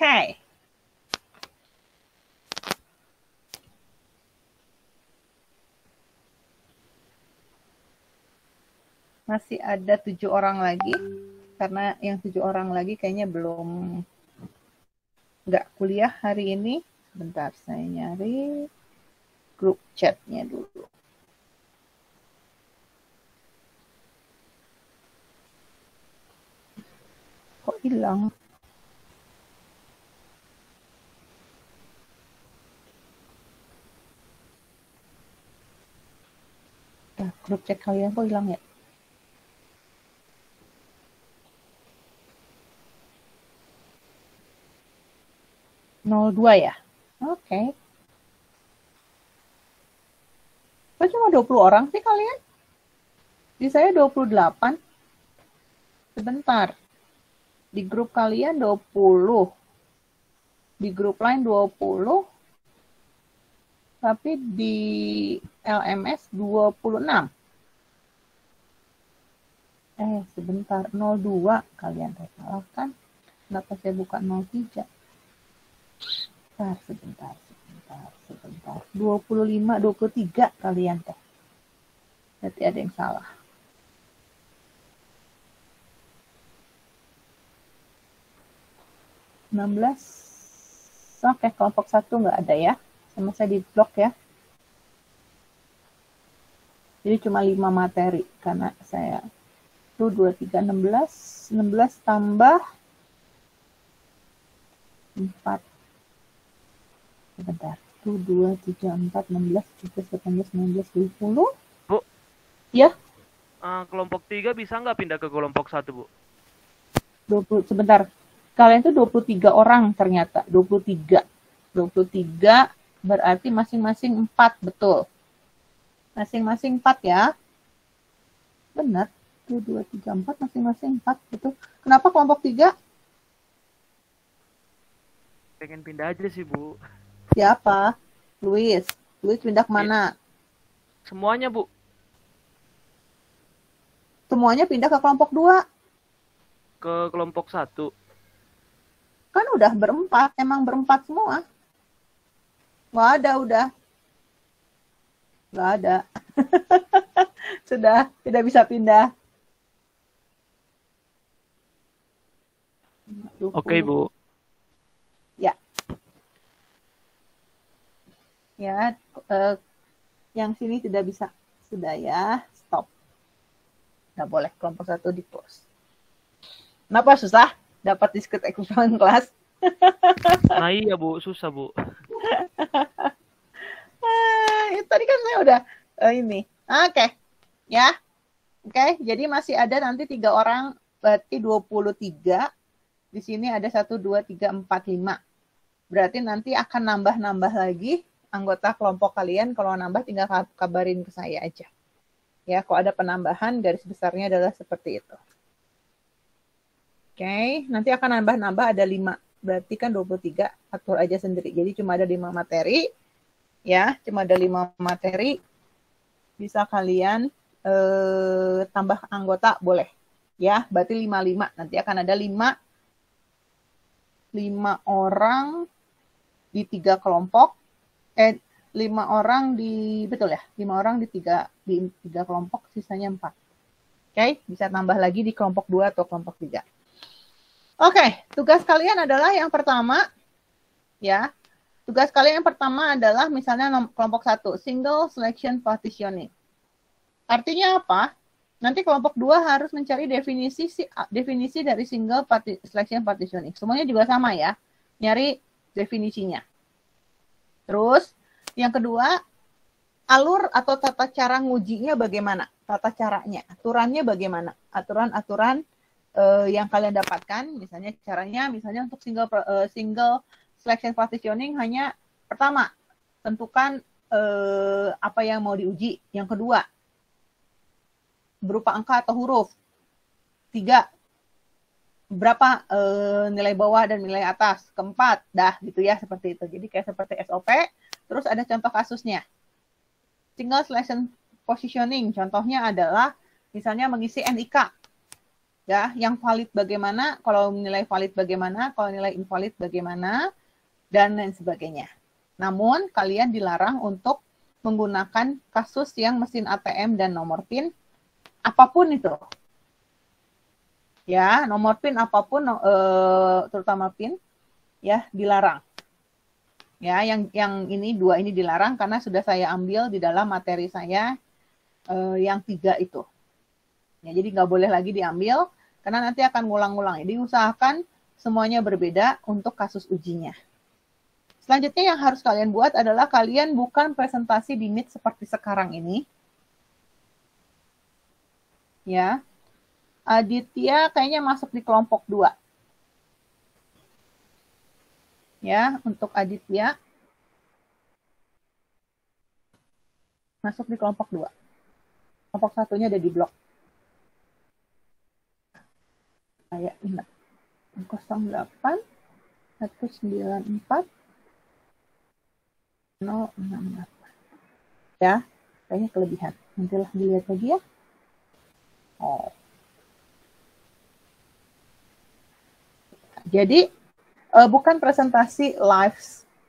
Oke. Masih ada 7 orang lagi. Karena yang 7 orang lagi kayaknya belum nggak kuliah hari ini. Bentar, saya nyari grup chatnya dulu. Kok hilang? Grup chat kalian kok hilang ya? Nol dua ya? Oke. Kok cuma 20 orang sih kalian? Di saya 28. Sebentar. Di grup kalian 20. Di grup lain 20. Tapi di LMS 26. Sebentar. 02 kalian salah kan? Kenapa saya buka 03? Sebentar. 25, 23 kalian teh. Berarti ada yang salah. Oke, kelompok 1 nggak ada ya. Sama saya di blok ya. Jadi cuma 5 materi. Karena saya 1, 2, 3, 16. 16 tambah 4. Sebentar. 1, 2, 3, 4, 16, 17, 18, 19, 20. Bu. Ya. Kelompok 3 bisa nggak pindah ke kelompok 1, Bu? 20, sebentar. Kalian tuh 23 orang ternyata. 23 berarti masing-masing 4, betul. Masing-masing 4 ya. Benar. 1, 2, 3, 4, masing-masing 4, betul. Kenapa kelompok 3? Pengen pindah aja sih, Bu. Siapa? Luis. Luis pindah kemana? Semuanya, Bu. Semuanya pindah ke kelompok 2. Ke kelompok 1. Kan udah berempat. Emang berempat semua. Nggak ada, udah. Nggak ada. Sudah, tidak bisa pindah. Oke, Bu. Ya. Ya, yang sini tidak bisa. Sudah ya, stop. Nggak boleh kelompok 1 di close. Kenapa susah dapat discrete equivalent class? Nah iya, Bu. Susah, Bu. Tadi kan saya udah ini. Oke. Ya. Oke, jadi masih ada nanti 3 orang, berarti 23. Di sini ada 1, 2, 3, 4, 5. Berarti nanti akan nambah-nambah lagi anggota kelompok kalian. Kalau nambah tinggal kabarin ke saya aja. Ya, kalau ada penambahan, garis besarnya adalah seperti itu. Oke, nanti akan nambah-nambah ada 5. Berarti kan 23, atur aja sendiri. Jadi cuma ada 5 materi. Ya, cuma ada 5 materi. Bisa kalian tambah anggota, boleh. Ya, berarti 5-5. Nanti akan ada 5 orang di 3 kelompok. 5 orang di, betul ya, 5 orang di 3 kelompok, sisanya 4. Oke, bisa tambah lagi di kelompok 2 atau kelompok 3. Oke, tugas kalian adalah yang pertama, ya. Tugas kalian yang pertama adalah misalnya kelompok 1, single selection partitioning. Artinya apa? Nanti kelompok 2 harus mencari definisi dari single selection partitioning. Semuanya juga sama ya, nyari definisinya. Terus, yang kedua, alur atau tata cara ngujinya bagaimana? Tata caranya, aturannya bagaimana? Aturan-aturan yang kalian dapatkan, misalnya caranya, misalnya untuk single selection partitioning hanya pertama, tentukan apa yang mau diuji. Yang kedua, berupa angka atau huruf. 3, berapa nilai bawah dan nilai atas. Keempat, dah gitu ya, seperti itu. Jadi kayak seperti SOP, terus ada contoh kasusnya. Single selection positioning, contohnya adalah misalnya mengisi NIK. Ya, yang valid bagaimana, kalau nilai valid bagaimana, kalau nilai invalid bagaimana, dan lain sebagainya. Namun, kalian dilarang untuk menggunakan kasus yang mesin ATM dan nomor PIN, apapun itu. Ya, nomor PIN apapun, terutama PIN, ya, dilarang. Ya, yang ini 2 ini dilarang karena sudah saya ambil di dalam materi saya yang 3 itu. Ya, jadi nggak boleh lagi diambil karena nanti akan ngulang-ngulang. Jadi usahakan semuanya berbeda untuk kasus ujinya. Selanjutnya yang harus kalian buat adalah kalian bukan presentasi di Meet seperti sekarang ini. Ya, Aditya kayaknya masuk di kelompok 2. Ya, untuk Aditya. masuk di kelompok 2. Kelompok 1-nya ada di blok. Saya ingat. 08 194 068. Ya, kayaknya kelebihan. Nantilah dilihat lagi ya. Oh. Jadi bukan presentasi live,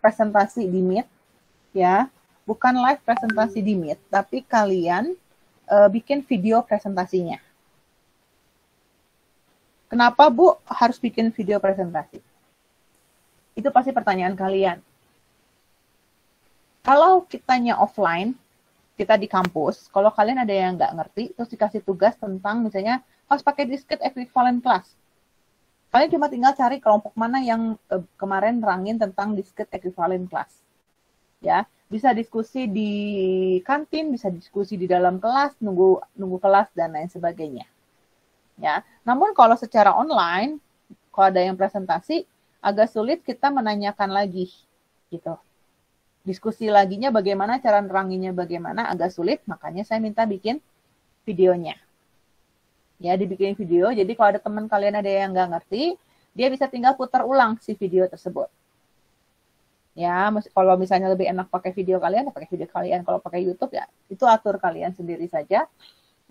presentasi di Meet, ya, bukan live presentasi di Meet, tapi kalian bikin video presentasinya. Kenapa Bu harus bikin video presentasi? Itu pasti pertanyaan kalian. Kalau kitanya offline, kita di kampus, kalau kalian ada yang nggak ngerti, terus dikasih tugas tentang misalnya harus pakai disket equivalent class. Kalian cuma tinggal cari kelompok mana yang kemarin nerangin tentang disket equivalent class. Ya, bisa diskusi di kantin, bisa diskusi di dalam kelas, nunggu kelas dan lain sebagainya. Ya, namun kalau secara online, kalau ada yang presentasi, agak sulit kita menanyakan lagi, gitu. Diskusi laginya bagaimana, cara neranginnya bagaimana, agak sulit, makanya saya minta bikin videonya. Ya, dibikin video, jadi kalau ada teman kalian ada yang nggak ngerti, dia bisa tinggal putar ulang si video tersebut. Ya, kalau misalnya lebih enak pakai video kalian, pakai video kalian. Kalau pakai YouTube ya, itu atur kalian sendiri saja.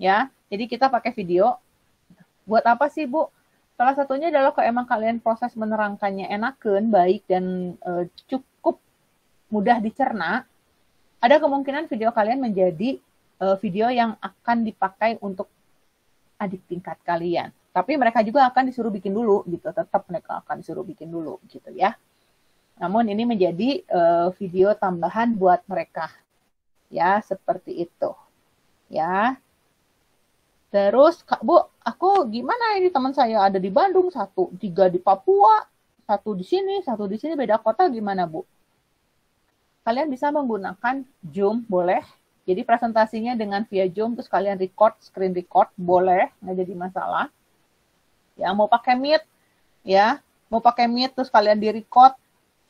Ya, jadi kita pakai video. Buat apa sih, Bu? Salah satunya adalah kalau emang kalian proses menerangkannya enakan, baik, dan cukup mudah dicerna, ada kemungkinan video kalian menjadi video yang akan dipakai untuk adik tingkat kalian. Tapi mereka juga akan disuruh bikin dulu, gitu. Tetap mereka akan disuruh bikin dulu, gitu ya. Namun ini menjadi video tambahan buat mereka. Ya, seperti itu. Ya. Terus, Bu, aku gimana ini teman saya ada di Bandung, 3 di Papua, 1 di sini, 1 di sini, beda kota, gimana, Bu? Kalian bisa menggunakan Zoom, boleh. Jadi presentasinya dengan via Zoom, terus kalian record, screen record, boleh, nggak jadi masalah. Ya, mau pakai Meet, ya, mau pakai Meet, terus kalian di-record,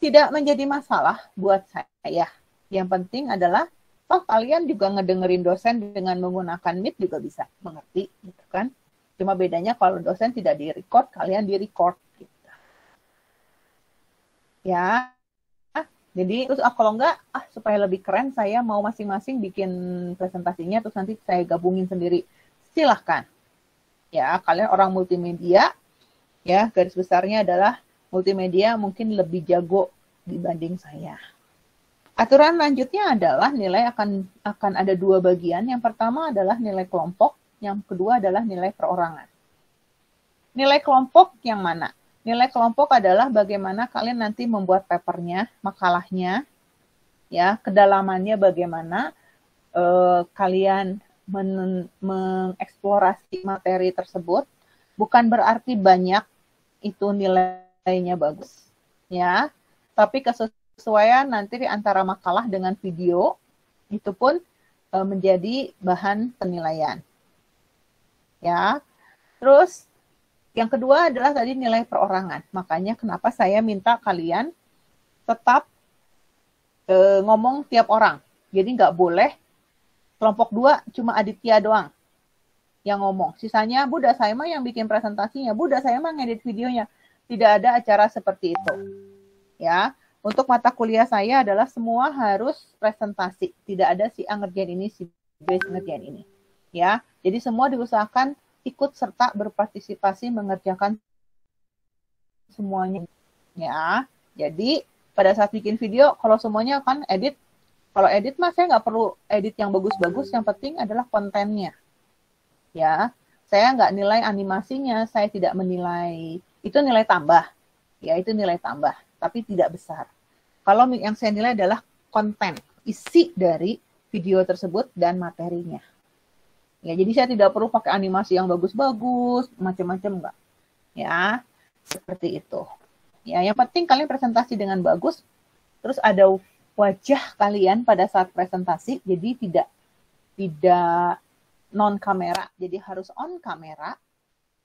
tidak menjadi masalah buat saya. Yang penting adalah kalian juga ngedengerin dosen dengan menggunakan Meet juga bisa mengerti, gitu kan. Cuma bedanya kalau dosen tidak di-record, kalian di-record. Gitu. Ya, jadi terus kalau enggak, supaya lebih keren, saya mau masing-masing bikin presentasinya, terus nanti saya gabungin sendiri. Silahkan. Ya, kalian orang multimedia, ya, garis besarnya adalah multimedia mungkin lebih jago dibanding saya. Aturan lanjutnya adalah nilai akan ada 2 bagian. Yang pertama adalah nilai kelompok, yang kedua adalah nilai perorangan. Nilai kelompok yang mana? Nilai kelompok adalah bagaimana kalian nanti membuat papernya, makalahnya, ya, kedalamannya bagaimana kalian mengeksplorasi materi tersebut. Bukan berarti banyak itu nilainya bagus, ya. Tapi kesesuaian nanti di antara makalah dengan video itu pun menjadi bahan penilaian. Ya. Terus yang kedua adalah tadi nilai perorangan. Makanya kenapa saya minta kalian tetap ngomong tiap orang. Jadi nggak boleh kelompok 2 cuma Aditya doang yang ngomong. Sisanya, Buddha saya mah yang bikin presentasinya, Buddha saya mah ngedit videonya. Tidak ada acara seperti itu. Ya, untuk mata kuliah saya adalah semua harus presentasi. Tidak ada si A ngerjain ini, si B ngerjain ini. Ya, jadi semua diusahakan ikut serta berpartisipasi mengerjakan semuanya. Ya, jadi pada saat bikin video, kalau semuanya kan edit, kalau edit mah saya nggak perlu edit yang bagus-bagus, yang penting adalah kontennya. Ya, saya nggak nilai animasinya, saya tidak menilai, itu nilai tambah. Ya, itu nilai tambah, tapi tidak besar. Kalau yang saya nilai adalah konten, isi dari video tersebut dan materinya. Ya, jadi saya tidak perlu pakai animasi yang bagus-bagus, macam-macam enggak. Ya, seperti itu. Ya, yang penting kalian presentasi dengan bagus, terus ada wajah kalian pada saat presentasi, jadi tidak non kamera, jadi harus on kamera.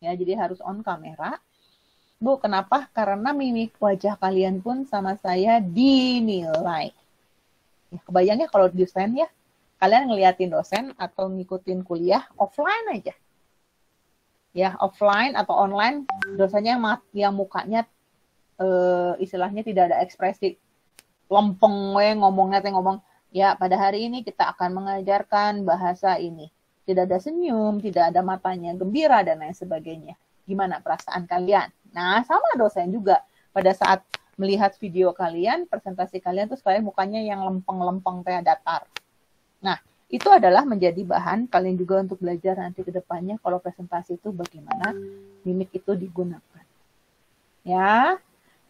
Ya, jadi harus on kamera. Bu, kenapa? Karena mimik wajah kalian pun sama saya dinilai. Ya, kebayangnya kalau desain ya, kalian ngeliatin dosen atau ngikutin kuliah offline aja. Ya, offline atau online, dosennya yang mukanya istilahnya tidak ada ekspresi lempeng ngomongnya ngomong, ya pada hari ini kita akan mengajarkan bahasa ini. Tidak ada senyum, tidak ada matanya gembira dan lain sebagainya. Gimana perasaan kalian? Nah, sama dosen juga. Pada saat melihat video kalian, presentasi kalian terus kalian mukanya yang lempeng-lempeng kayak datar. Nah, itu adalah menjadi bahan kalian juga untuk belajar nanti ke depannya kalau presentasi itu bagaimana mimik itu digunakan. Ya,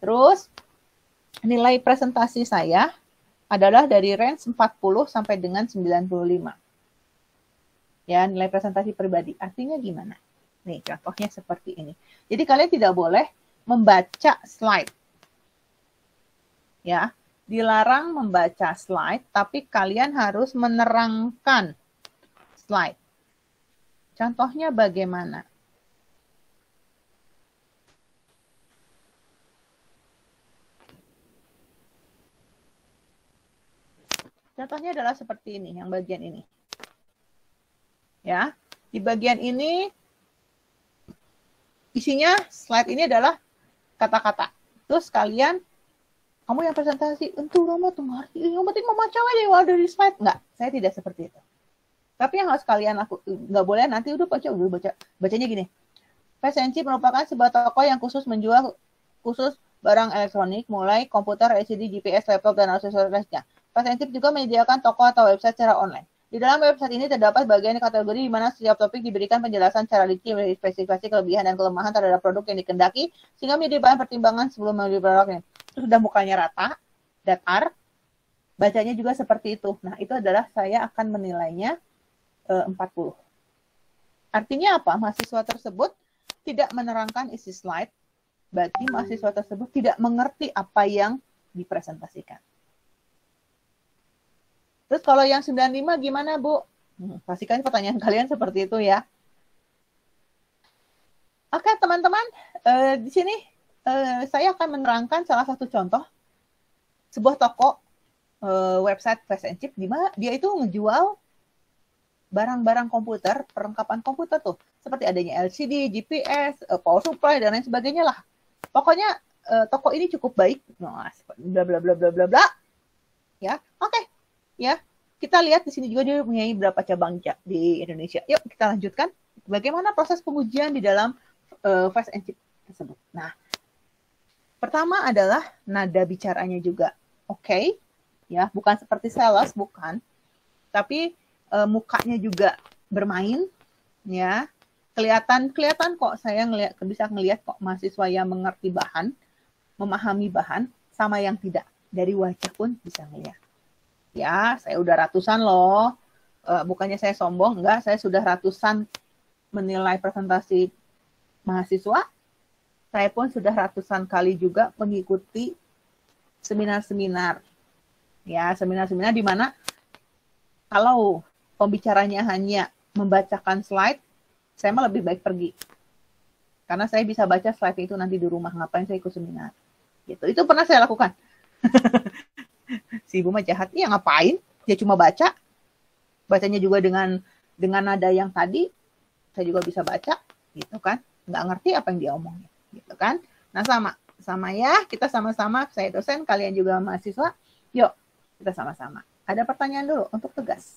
terus nilai presentasi saya adalah dari range 40 sampai dengan 95. Ya, nilai presentasi pribadi. Artinya gimana? Nih, contohnya seperti ini. Jadi kalian tidak boleh membaca slide. Ya, dilarang membaca slide, tapi kalian harus menerangkan slide. Contohnya bagaimana? Contohnya adalah seperti ini, yang bagian ini. Ya, di bagian ini isinya slide ini adalah kata-kata. Terus kalian kamu yang presentasi, entuh Roma tuh ngerti, yang penting memaca aja yang ada di slide. Enggak, saya tidak seperti itu. Tapi yang harus kalian nggak boleh nanti udah baca. Bacanya gini. Fasenchip merupakan sebuah toko yang khusus menjual barang elektronik, mulai komputer, LCD, GPS, laptop, dan aksesoris lainnya. Fasenchip juga menyediakan toko atau website secara online. Di dalam website ini terdapat bagian kategori di mana setiap topik diberikan penjelasan secara rinci, spesifikasi kelebihan dan kelemahan terhadap produk yang dikendaki, sehingga menjadi bahan pertimbangan sebelum membeli produknya. Itu sudah mukanya rata, datar, bacanya juga seperti itu. Nah, itu adalah saya akan menilainya 40. Artinya apa? Mahasiswa tersebut tidak menerangkan isi slide, berarti mahasiswa tersebut tidak mengerti apa yang dipresentasikan. Terus kalau yang 95 gimana, Bu? Pastikan pertanyaan kalian seperti itu ya. Oke, teman-teman, di sini saya akan menerangkan salah satu contoh sebuah toko website Fasenchip di mana dia itu menjual barang-barang komputer, perlengkapan komputer tuh, seperti adanya LCD, GPS, power supply dan lain sebagainya lah. Pokoknya toko ini cukup baik. Nah, bla bla bla bla bla bla. Ya, oke. Ya, kita lihat di sini juga dia mempunyai berapa cabang di Indonesia. Yuk kita lanjutkan. Bagaimana proses pengujian di dalam Fasenchip tersebut. Nah, pertama adalah nada bicaranya juga. Oke. Ya, bukan seperti sales, bukan. Tapi mukanya juga bermain, ya. Kelihatan kok saya bisa ngelihat kok mahasiswa yang mengerti bahan, memahami bahan sama yang tidak. Dari wajah pun bisa ngelihat. Ya, saya udah ratusan loh. Bukannya saya sombong, enggak. Saya sudah ratusan menilai presentasi mahasiswa. Saya pun sudah ratusan kali juga mengikuti seminar-seminar. Ya, seminar-seminar di mana kalau pembicaranya hanya membacakan slide, saya mah lebih baik pergi. Karena saya bisa baca slide itu nanti di rumah. Ngapain saya ikut seminar? Gitu. Itu pernah saya lakukan. Si ibu mah jahat, iya ngapain? Dia cuma baca, bacanya juga dengan nada yang tadi, saya juga bisa baca, gitu kan? Nggak ngerti apa yang dia omongin, gitu kan? Nah sama ya, kita sama-sama, saya dosen, kalian juga mahasiswa, yuk kita sama-sama. Ada pertanyaan dulu untuk tugas.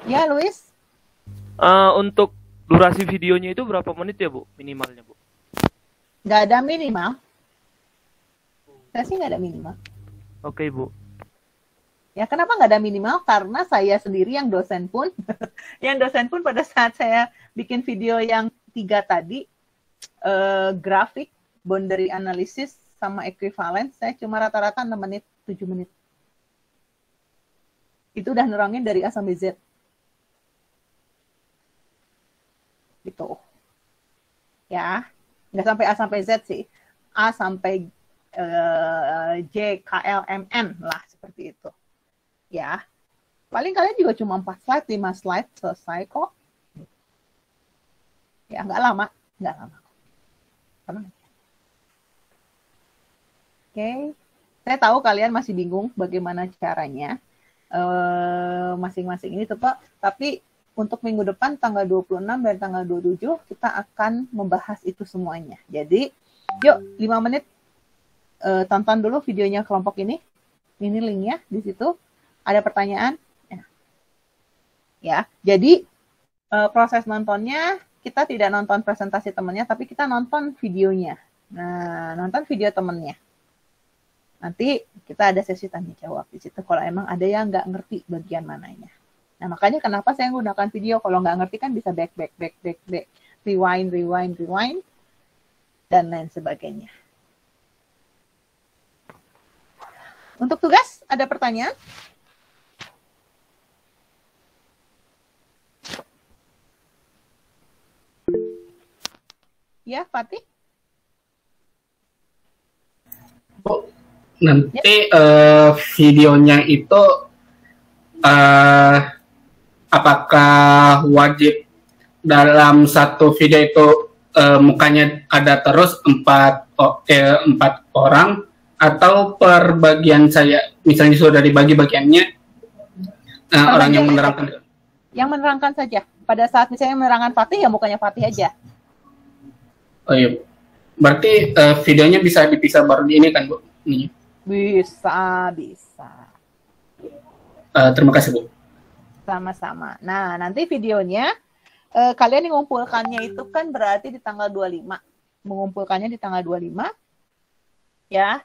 Ya, Luis? Untuk durasi videonya itu berapa menit ya, Bu? Minimalnya, Bu? Nggak ada minimal. Saya sih nggak ada minimal. Oke, Bu. Ya, kenapa nggak ada minimal? Karena saya sendiri yang dosen pun, pada saat saya bikin video yang 3 tadi, grafik, boundary analysis, sama equivalence, saya cuma rata-rata 6 menit, 7 menit. Itu udah nerangin dari A sampai Z. Gitu. Ya, nggak sampai A sampai Z sih. A sampai J, K, L, M, N lah, seperti itu. Ya, paling kalian juga cuma 4 slide, 5 slide, selesai kok. Ya, nggak lama. Tenang aja. Oke, Saya tahu kalian masih bingung bagaimana caranya masing-masing ini Pak. Tapi untuk minggu depan tanggal 26 dan tanggal 27 kita akan membahas itu semuanya. Jadi yuk 5 menit tonton dulu videonya kelompok ini. Ini linknya di situ. Ada pertanyaan? Ya. Jadi proses nontonnya kita tidak nonton presentasi temannya, tapi kita nonton videonya. Nah, nonton video temennya. Nanti kita ada sesi tanya jawab di situ. Kalau emang ada yang nggak ngerti bagian mananya. Nah, makanya kenapa saya menggunakan video. Kalau nggak ngerti kan bisa back, rewind, dan lain sebagainya. Untuk tugas, ada pertanyaan? Ya, Fatih? Bu, nanti videonya itu apakah wajib dalam satu video itu mukanya ada terus empat orang atau per bagian saya misalnya sudah dibagi bagiannya orang yang menerangkan? Yang menerangkan saja. Pada saat misalnya menerangkan Fatih ya mukanya Fatih aja. Oh iya. Berarti videonya bisa dipisah baru di ini kan, Bu? Ini. Bisa. Terima kasih, Bu. Sama-sama. Nah, nanti videonya kalian mengumpulkannya itu kan berarti di tanggal 25. Mengumpulkannya di tanggal 25. Ya.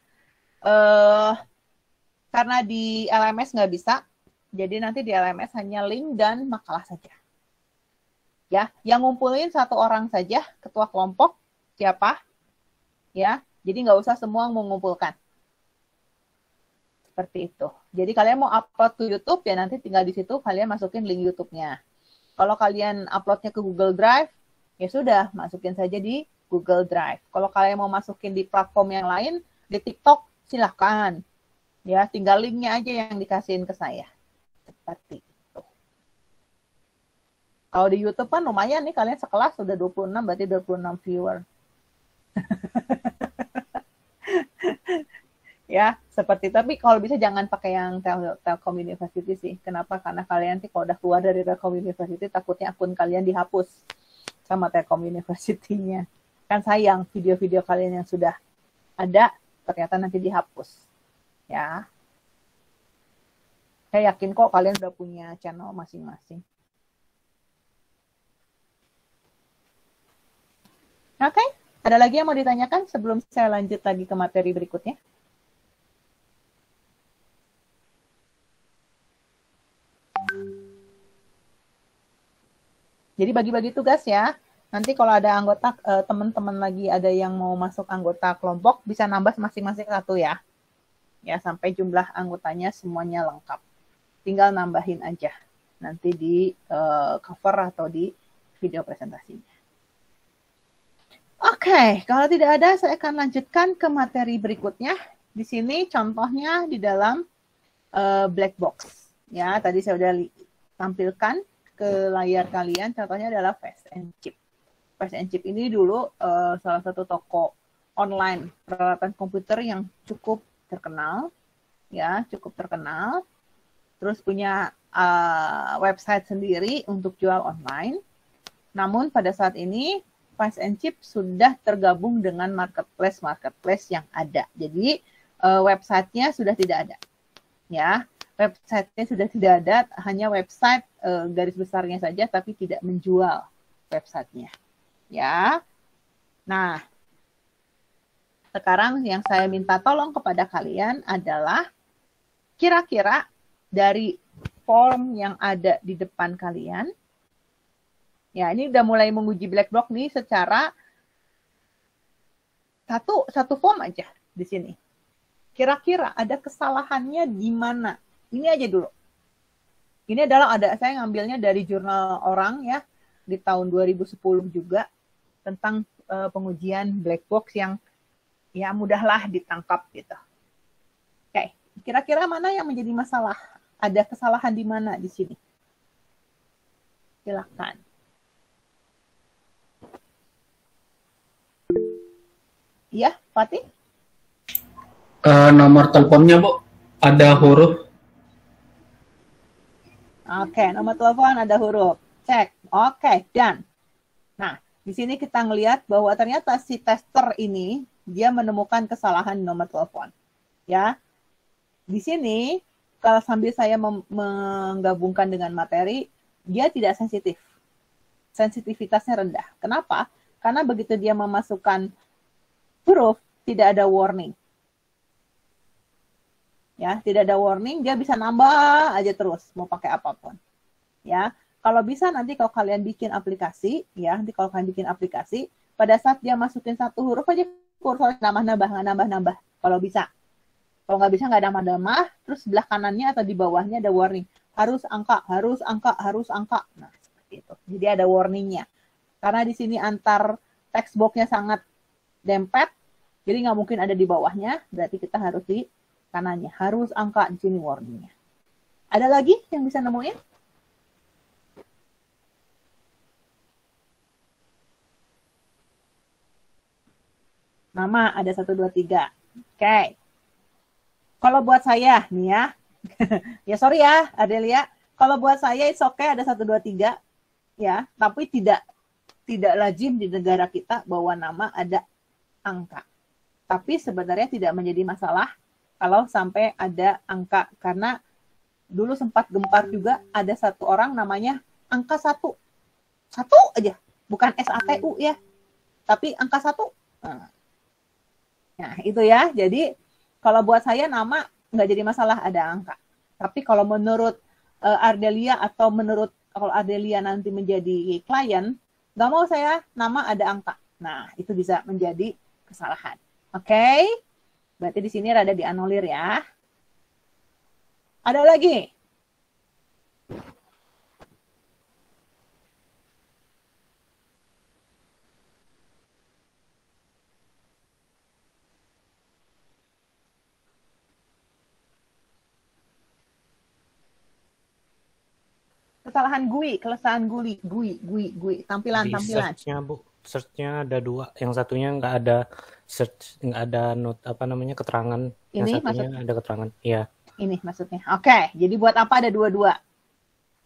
Karena di LMS nggak bisa. Jadi nanti di LMS hanya link dan makalah saja. Ya, yang ngumpulin satu orang saja, ketua kelompok, siapa? Ya, jadi nggak usah semua mengumpulkan. Seperti itu. Jadi kalian mau upload ke YouTube ya nanti tinggal di situ kalian masukin link YouTube-nya. Kalau kalian uploadnya ke Google Drive, ya sudah masukin saja di Google Drive. Kalau kalian mau masukin di platform yang lain, di TikTok silahkan. Ya, tinggal linknya aja yang dikasihin ke saya. Seperti itu. Kalau di YouTube kan lumayan nih kalian sekelas sudah 26 berarti 26 viewer. Ya, seperti tapi kalau bisa jangan pakai yang Telkom University sih. Kenapa? Karena kalian sih kalau udah keluar dari Telkom University takutnya akun kalian dihapus sama Telkom University-nya. Kan sayang video-video kalian yang sudah ada ternyata nanti dihapus. Ya. Saya yakin kok kalian udah punya channel masing-masing. Oke, ada lagi yang mau ditanyakan sebelum saya lanjut lagi ke materi berikutnya? Jadi bagi-bagi tugas ya. Nanti kalau ada anggota, teman-teman lagi ada yang mau masuk anggota kelompok, bisa nambah masing-masing satu ya. Ya, sampai jumlah anggotanya semuanya lengkap. Tinggal nambahin aja. Nanti di cover atau di video presentasinya. Oke, kalau tidak ada, saya akan lanjutkan ke materi berikutnya. Di sini contohnya di dalam black box. Ya, tadi saya sudah tampilkan ke layar kalian. Contohnya adalah Fast and Chip. Fast and Chip ini dulu salah satu toko online peralatan komputer yang cukup terkenal. Ya, cukup terkenal. Terus punya website sendiri untuk jual online. Namun pada saat ini Fast and Chip sudah tergabung dengan marketplace yang ada. Jadi websitenya sudah tidak ada. Ya, websitenya sudah tidak ada, hanya website garis besarnya saja, tapi tidak menjual websitenya. Ya, nah sekarang yang saya minta tolong kepada kalian adalah kira-kira dari form yang ada di depan kalian. Ya, ini udah mulai menguji black box nih secara satu form aja di sini. Kira-kira ada kesalahannya di mana? Ini aja dulu. Ini adalah saya ngambilnya dari jurnal orang ya di tahun 2010 juga tentang pengujian black box yang ya mudahlah ditangkap gitu. Oke, kira-kira mana yang menjadi masalah? Ada kesalahan di mana di sini? Silakan. Ya, Fatih? Nomor teleponnya, Bu. Ada huruf. Oke, nomor telepon ada huruf. Cek. Oke, done. Nah, di sini kita ngelihat bahwa ternyata si tester ini dia menemukan kesalahan di nomor telepon. Ya. Di sini kalau sambil saya menggabungkan dengan materi, dia tidak sensitif. Sensitivitasnya rendah. Kenapa? Karena begitu dia memasukkan huruf, tidak ada warning. Ya, tidak ada warning, dia bisa nambah aja terus mau pakai apapun. Ya, kalau bisa nanti kalau kalian bikin aplikasi, ya, nanti kalau kalian bikin aplikasi, pada saat dia masukin satu huruf aja kursor nambah. Kalau bisa. Kalau nggak bisa nggak ada nambah, terus sebelah kanannya atau di bawahnya ada warning. Harus angka. Nah, seperti itu. Jadi ada warningnya. Karena di sini antar text box-nya sangat dempet, jadi nggak mungkin ada di bawahnya, berarti kita harus di kanannya. Harus angka di sini warningnya. Ada lagi yang bisa nemuin? Nama ada 1, 2, 3. Oke. Kalau buat saya, nih ya. Ya sorry ya, Adelia. Kalau buat saya, it's okay ada 1, 2, 3. Ya, tapi tidak lazim di negara kita bahwa nama ada angka. Tapi sebenarnya tidak menjadi masalah kalau sampai ada angka. Karena dulu sempat gempar juga ada satu orang namanya angka 1. 1 aja. Bukan SATU ya. Tapi angka 1. Nah, itu ya. Jadi, kalau buat saya nama nggak jadi masalah ada angka. Tapi kalau menurut Ardelia atau menurut kalau Ardelia nanti menjadi klien, nggak mau saya nama ada angka. Nah, itu bisa menjadi kesalahan. Oke? Berarti di sini rada dianulir ya. Ada lagi? Kesalahan GUI, tampilan. Search-nya, Bu. Search-nya ada 2. Yang satunya nggak ada search, nggak ada keterangan. Yang Ini satunya ada keterangan. Iya. Ini maksudnya. Oke, jadi buat apa ada 2-2?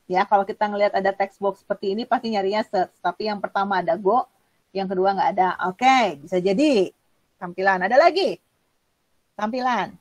Ya, kalau kita ngelihat ada text box seperti ini, pasti nyarinya search. Tapi yang pertama ada go, yang kedua nggak ada. Oke, bisa jadi. Tampilan, ada lagi? Tampilan.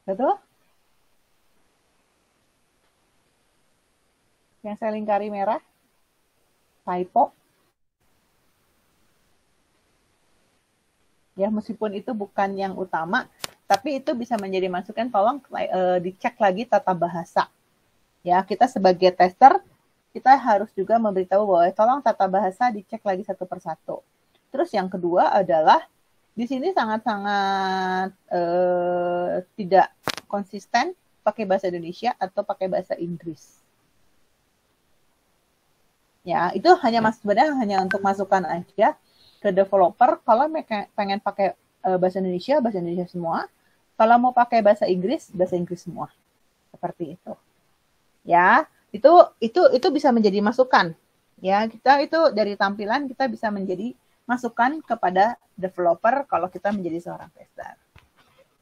Betul? Yang saya lingkari merah, typo. Ya, meskipun itu bukan yang utama, tapi itu bisa menjadi masukan. Tolong dicek lagi tata bahasa. Ya, kita sebagai tester, kita harus juga memberitahu bahwa tolong tata bahasa dicek lagi satu persatu. Terus yang kedua adalah di sini sangat-sangat tidak konsisten pakai bahasa Indonesia atau pakai bahasa Inggris. Ya, itu sebenarnya hanya untuk masukan aja ke developer. Kalau pengen pakai bahasa Indonesia semua. Kalau mau pakai bahasa Inggris semua. Seperti itu. Ya, itu bisa menjadi masukan. Ya, kita itu dari tampilan kita bisa menjadi masukan kepada developer kalau kita menjadi seorang tester.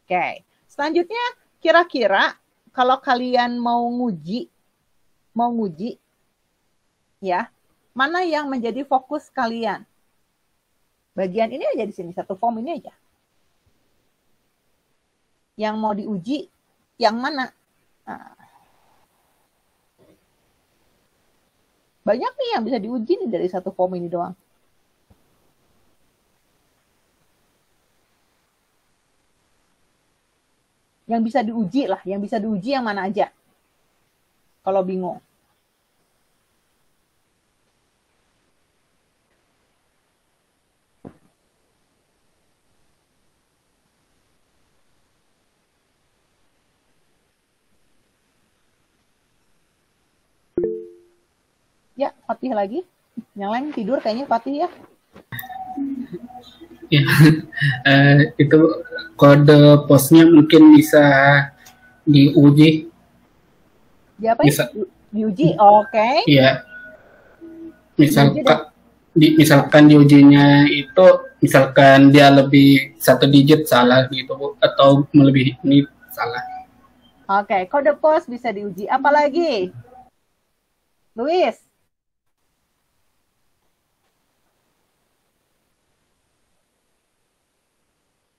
Oke. Selanjutnya, kira-kira kalau kalian mau nguji ya, mana yang menjadi fokus kalian? Bagian ini aja di sini, satu form ini aja. Yang mau diuji yang mana? Nah, banyak nih yang bisa diuji nih dari satu form ini doang. Yang bisa diuji lah, yang bisa diuji yang mana aja. Kalau bingung. Ya, Fatih lagi. Yang lain tidur kayaknya Fatih ya. Ya, itu kode posnya mungkin bisa diuji. Dia apa? Bisa. Diuji, oke. Iya, Diuji deh. misalkan diujinya itu, misalkan dia lebih 1 digit salah gitu Bu, atau melebihi ini salah. Oke, kode pos bisa diuji. Apalagi? Luis.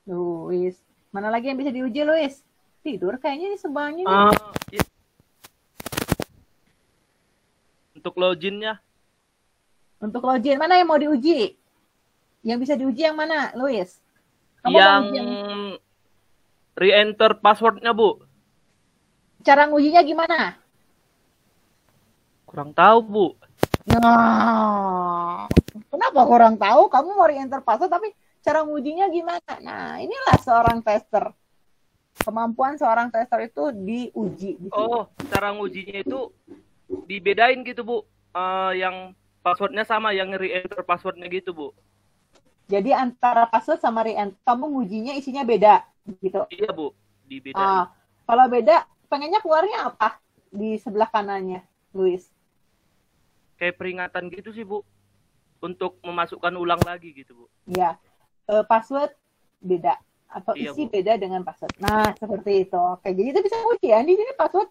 Luis. Mana lagi yang bisa diuji, Luis? Tidur kayaknya nih semuanya nih. Iya. Untuk loginnya, Untuk login, mana yang mau diuji? Yang bisa diuji yang mana, Luis? Kamu mau yang uji re-enter passwordnya Bu. cara ngujinya gimana? Kurang tahu Bu. Nah, kenapa kurang tahu? Kamu mau re-enter password tapi cara ngujinya gimana? Nah, inilah seorang tester. Kemampuan seorang tester itu diuji. Di sini. Oh, cara ngujinya itu dibedain gitu Bu. Yang passwordnya sama, yang re-enter passwordnya gitu Bu. Jadi antara password sama re-enter, kamu ngujinya isinya beda, gitu. Iya Bu, dibedain. Kalau beda, pengennya keluarnya apa di sebelah kanannya, Luis? Kayak peringatan gitu sih Bu. Untuk memasukkan ulang lagi gitu Bu. Ya, password beda atau Iya, isi Bu. beda dengan password. Nah, seperti itu. Oke, jadi itu bisa nguji ya. Di sini password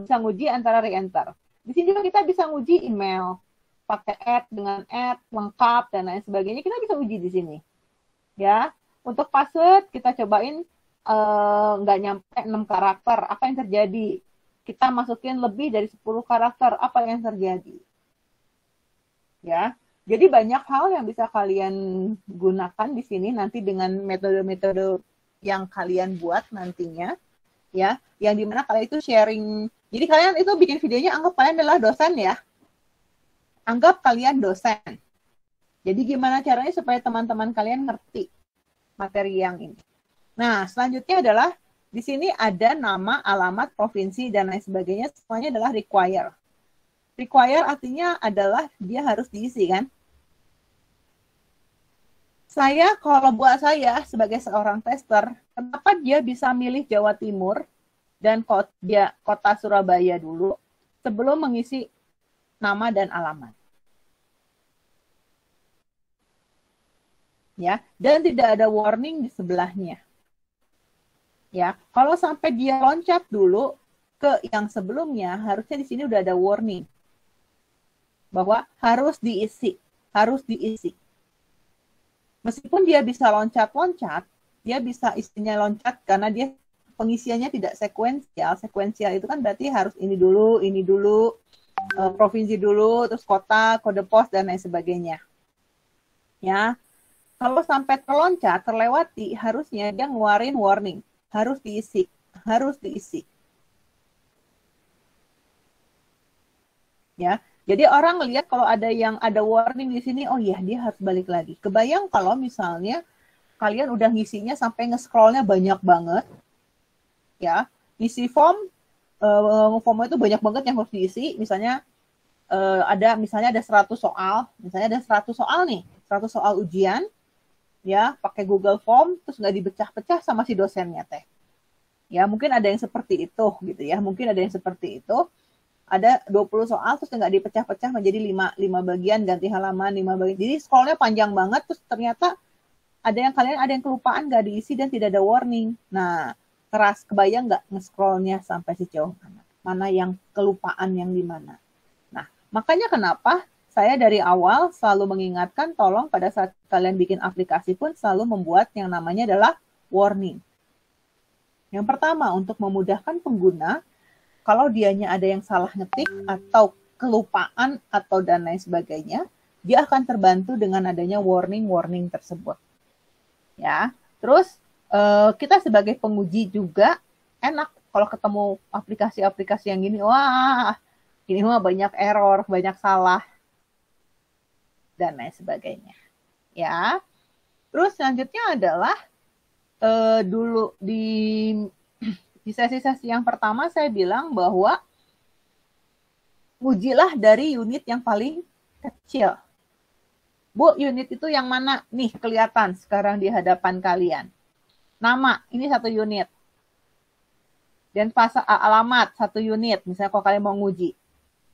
bisa nguji antara re-enter. Di sini juga kita bisa nguji email, pakai dengan lengkap dan lain sebagainya. Kita bisa uji di sini. Ya, untuk password kita cobain nggak nyampe 6 karakter. Apa yang terjadi? Kita masukin lebih dari 10 karakter. Apa yang terjadi? Ya, jadi banyak hal yang bisa kalian gunakan di sini nanti dengan metode-metode yang kalian buat nantinya, ya, yang dimana kalian itu sharing. Jadi kalian itu bikin videonya, anggap kalian adalah dosen ya. Anggap kalian dosen. Jadi gimana caranya supaya teman-teman kalian ngerti materi yang ini. Nah, selanjutnya adalah di sini ada nama, alamat, provinsi, dan lain sebagainya. Semuanya adalah require. Require artinya adalah dia harus diisi kan. Kalau buat saya sebagai seorang tester, kenapa dia bisa milih Jawa Timur dan kota Surabaya dulu sebelum mengisi nama dan alamat. Ya, dan tidak ada warning di sebelahnya. Ya, kalau sampai dia loncat dulu ke yang sebelumnya, harusnya di sini udah ada warning bahwa harus diisi. Meskipun dia bisa loncat-loncat, dia bisa isinya loncat karena dia pengisiannya tidak sekuensial. Sekuensial itu kan berarti harus ini dulu, provinsi dulu, terus kota, kode pos, dan lain sebagainya. Ya, kalau sampai terlewati, harusnya dia ngeluarin warning. Harus diisi. Ya, jadi orang lihat kalau ada yang ada warning di sini, oh iya dia harus balik lagi. Kebayang kalau misalnya kalian udah ngisinya sampai nge-scrollnya banyak banget, ya, ngisi formnya itu banyak banget yang harus diisi. Misalnya ada 100 soal, misalnya ada 100 soal nih, 100 soal ujian, ya, pakai Google Form, terus nggak dipecah-pecah sama si dosennya teh. Ya, mungkin ada yang seperti itu, gitu ya. Mungkin ada yang seperti itu. Ada 20 soal, terus nggak dipecah-pecah menjadi 5 bagian, ganti halaman, 5 bagian. Jadi scrollnya panjang banget, terus ternyata ada yang kelupaan, nggak diisi, dan tidak ada warning. Nah, kebayang nggak nge-scrollnya sampai sejauh mana? Mana yang kelupaan, yang di mana? Nah, makanya kenapa saya dari awal selalu mengingatkan, tolong pada saat kalian bikin aplikasi pun selalu membuat yang namanya adalah warning. Yang pertama, untuk memudahkan pengguna, kalau dianya ada yang salah ngetik atau kelupaan atau dan lain sebagainya, dia akan terbantu dengan adanya warning-warning tersebut. Ya, terus kita sebagai penguji juga enak kalau ketemu aplikasi-aplikasi yang gini, wah, ini mah banyak error, banyak salah, dan lain sebagainya. Ya, terus selanjutnya adalah dulu di sesi-sesi yang pertama saya bilang bahwa ujilah dari unit yang paling kecil. Bu, unit itu yang mana? Nih, kelihatan sekarang di hadapan kalian. Nama, ini 1 unit. Dan alamat 1 unit, misalnya kalau kalian mau nguji.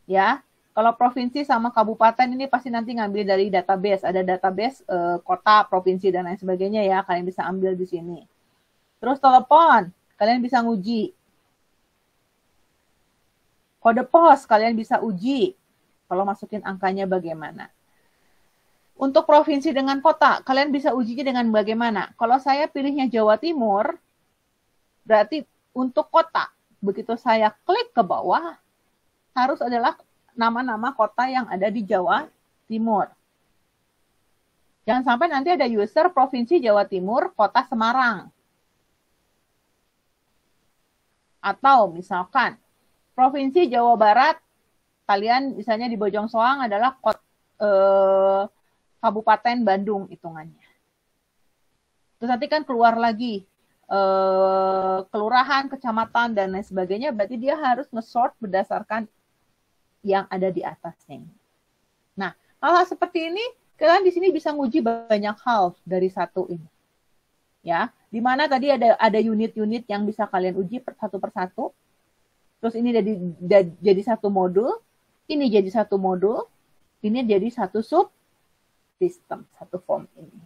Ya, kalau provinsi sama kabupaten ini pasti nanti ngambil dari database. Ada database kota, provinsi, dan lain sebagainya ya. Kalian bisa ambil di sini. Terus telepon, kalian bisa nguji. Kode pos, kalian bisa uji. Kalau masukin angkanya bagaimana. Untuk provinsi dengan kota, kalian bisa ujinya dengan bagaimana. Kalau saya pilihnya Jawa Timur, berarti untuk kota, begitu saya klik ke bawah, harus adalah nama-nama kota yang ada di Jawa Timur. Jangan sampai nanti ada user Provinsi Jawa Timur, Kota Semarang. Atau misalkan, Provinsi Jawa Barat, kalian misalnya di Bojong Soang adalah Kabupaten Bandung hitungannya. Terus nanti kan keluar lagi kelurahan, kecamatan, dan lain sebagainya, berarti dia harus nge-sort berdasarkan yang ada di atasnya. Nah, hal-hal seperti ini, kalian di sini bisa nguji banyak hal dari satu ini. Ya, di mana tadi ada unit-unit yang bisa kalian uji satu persatu. Terus ini jadi satu modul, ini jadi satu modul, ini jadi satu subsistem, satu form ini.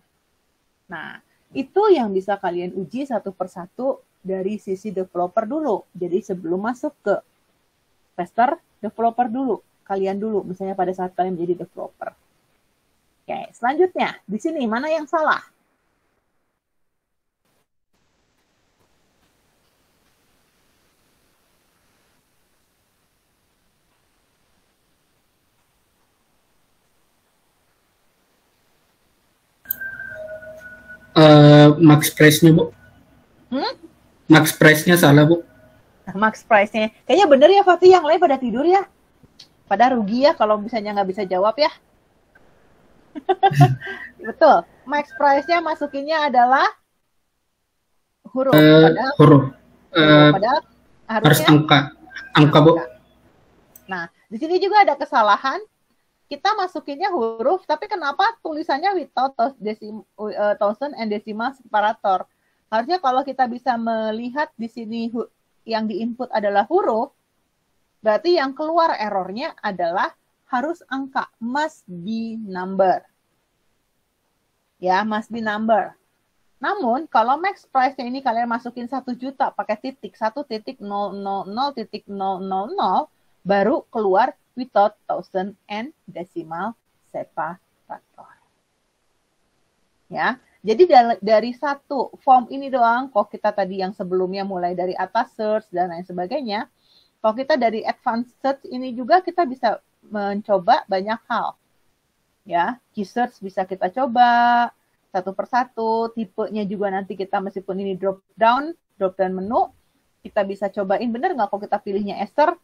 Nah, itu yang bisa kalian uji satu persatu dari sisi developer dulu. Jadi sebelum masuk ke tester, developer dulu. Kalian dulu, misalnya pada saat kalian menjadi developer. Oke, selanjutnya, di sini mana yang salah? Max price-nya, Bu. Max price-nya salah, Bu. Max price-nya. Kayaknya bener ya, Fatih. Yang lain pada tidur ya. Pada rugi ya kalau misalnya nggak bisa jawab ya. Betul. Max price-nya masukinnya adalah huruf. Huruf. Padahal Harus harusnya angka, Bu. Nah, di sini juga ada kesalahan. Kita masukinnya huruf, tapi kenapa tulisannya without thousand and decimal separator? Harusnya kalau kita bisa melihat di sini yang diinput adalah huruf, berarti yang keluar errornya adalah harus angka, must be number. Ya, must be number. Namun, kalau max price-nya ini kalian masukin 1 juta pakai titik, 1.000.000, baru keluar without thousand and decimal separator. Ya, jadi dari satu form ini doang, kok kita tadi yang sebelumnya mulai dari atas search dan lain sebagainya, kalau kita dari advanced search ini juga kita bisa mencoba banyak hal. Ya, key search bisa kita coba satu persatu, tipenya juga nanti kita meskipun ini drop down menu, kita bisa cobain bener nggak kalau kita pilihnya Ester,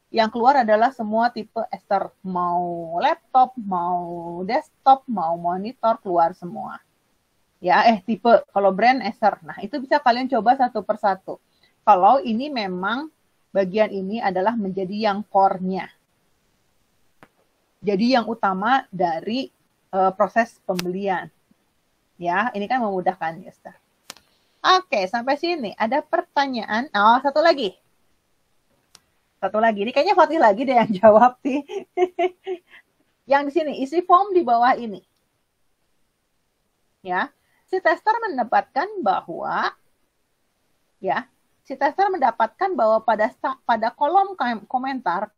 yang keluar adalah semua tipe Ester, mau laptop, mau desktop, mau monitor, keluar semua. Ya, tipe kalau brand Ester. Nah, itu bisa kalian coba satu persatu. Kalau ini memang bagian ini adalah menjadi yang core-nya. Jadi yang utama dari proses pembelian. Ya, ini kan memudahkan Ester. Oke, sampai sini ada pertanyaan. Oh, satu lagi. Ini kayaknya Fatih lagi deh yang jawab sih. Yang di sini isi form di bawah ini. Ya, si tester mendapatkan bahwa pada kolom komentar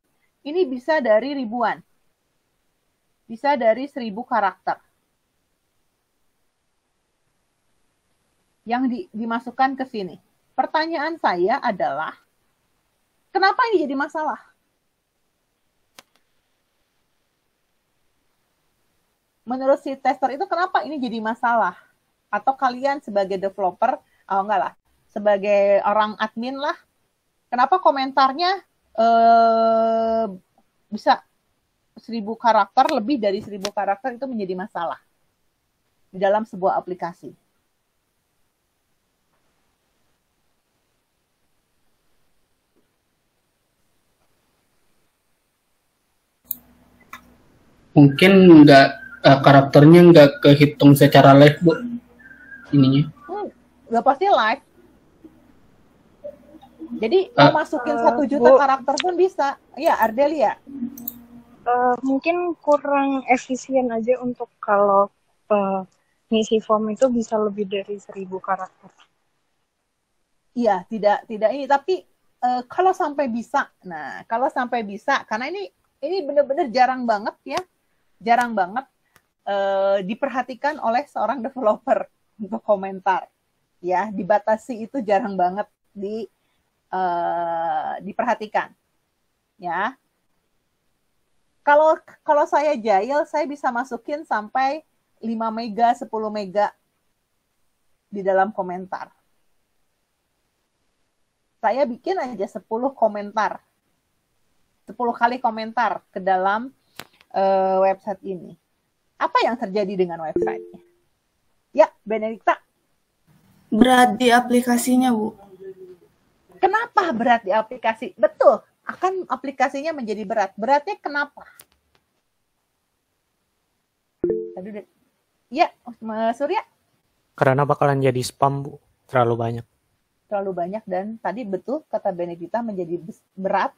ini bisa dari ribuan. bisa dari 1000 karakter yang dimasukkan ke sini. Pertanyaan saya adalah, kenapa ini jadi masalah? Menurut si tester itu kenapa ini jadi masalah? Atau kalian sebagai developer, oh enggak lah, sebagai orang admin lah, kenapa komentarnya bisa 1000 karakter, lebih dari 1000 karakter itu menjadi masalah di dalam sebuah aplikasi? Mungkin karakternya nggak kehitung secara live, Bu. Ininya. Nggak pasti live. Jadi mau masukin 1 juta karakter pun bisa. Ya, Ardelia. Mungkin kurang efisien aja untuk kalau ngisi form itu bisa lebih dari 1000 karakter. Iya, tidak ini. Tapi kalau sampai bisa, nah kalau sampai bisa, karena ini benar-benar jarang banget ya, jarang banget diperhatikan oleh seorang developer untuk komentar, ya dibatasi itu jarang banget diperhatikan, ya. Kalau saya jahil, saya bisa masukin sampai 5 mega, 10 mega di dalam komentar. Saya bikin aja 10 komentar, 10 kali komentar ke dalam website ini. Apa yang terjadi dengan website-nya? Ya, Benedikta. Berat di aplikasinya, Bu. Kenapa berat di aplikasi? Betul, akan aplikasinya menjadi berat. Beratnya kenapa? Ya, Surya. Karena bakalan jadi spam, Bu. Terlalu banyak. Terlalu banyak, dan tadi betul kata Benedikta menjadi berat.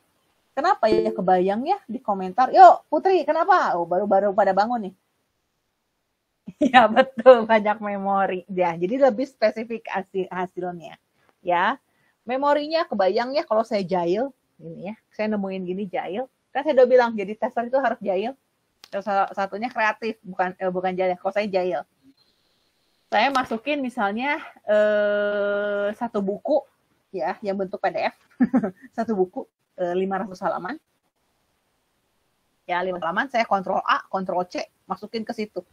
Kenapa ya, kebayang ya di komentar. Yuk, Putri, kenapa? Oh, baru-baru pada bangun nih. Ya, betul, banyak memori. Ya, jadi lebih spesifik hasilnya. Ya, memorinya kebayang ya kalau saya jahil. Ini ya, saya nemuin gini jahil. Kan saya udah bilang, jadi tester itu harus jahil. Satunya kreatif, bukan jahil. Kalau saya jahil. Saya masukin misalnya 1 buku, ya, yang bentuk PDF. 1 buku. 500 halaman. Ya, 5 halaman, saya Ctrl A, Ctrl C, masukin ke situ.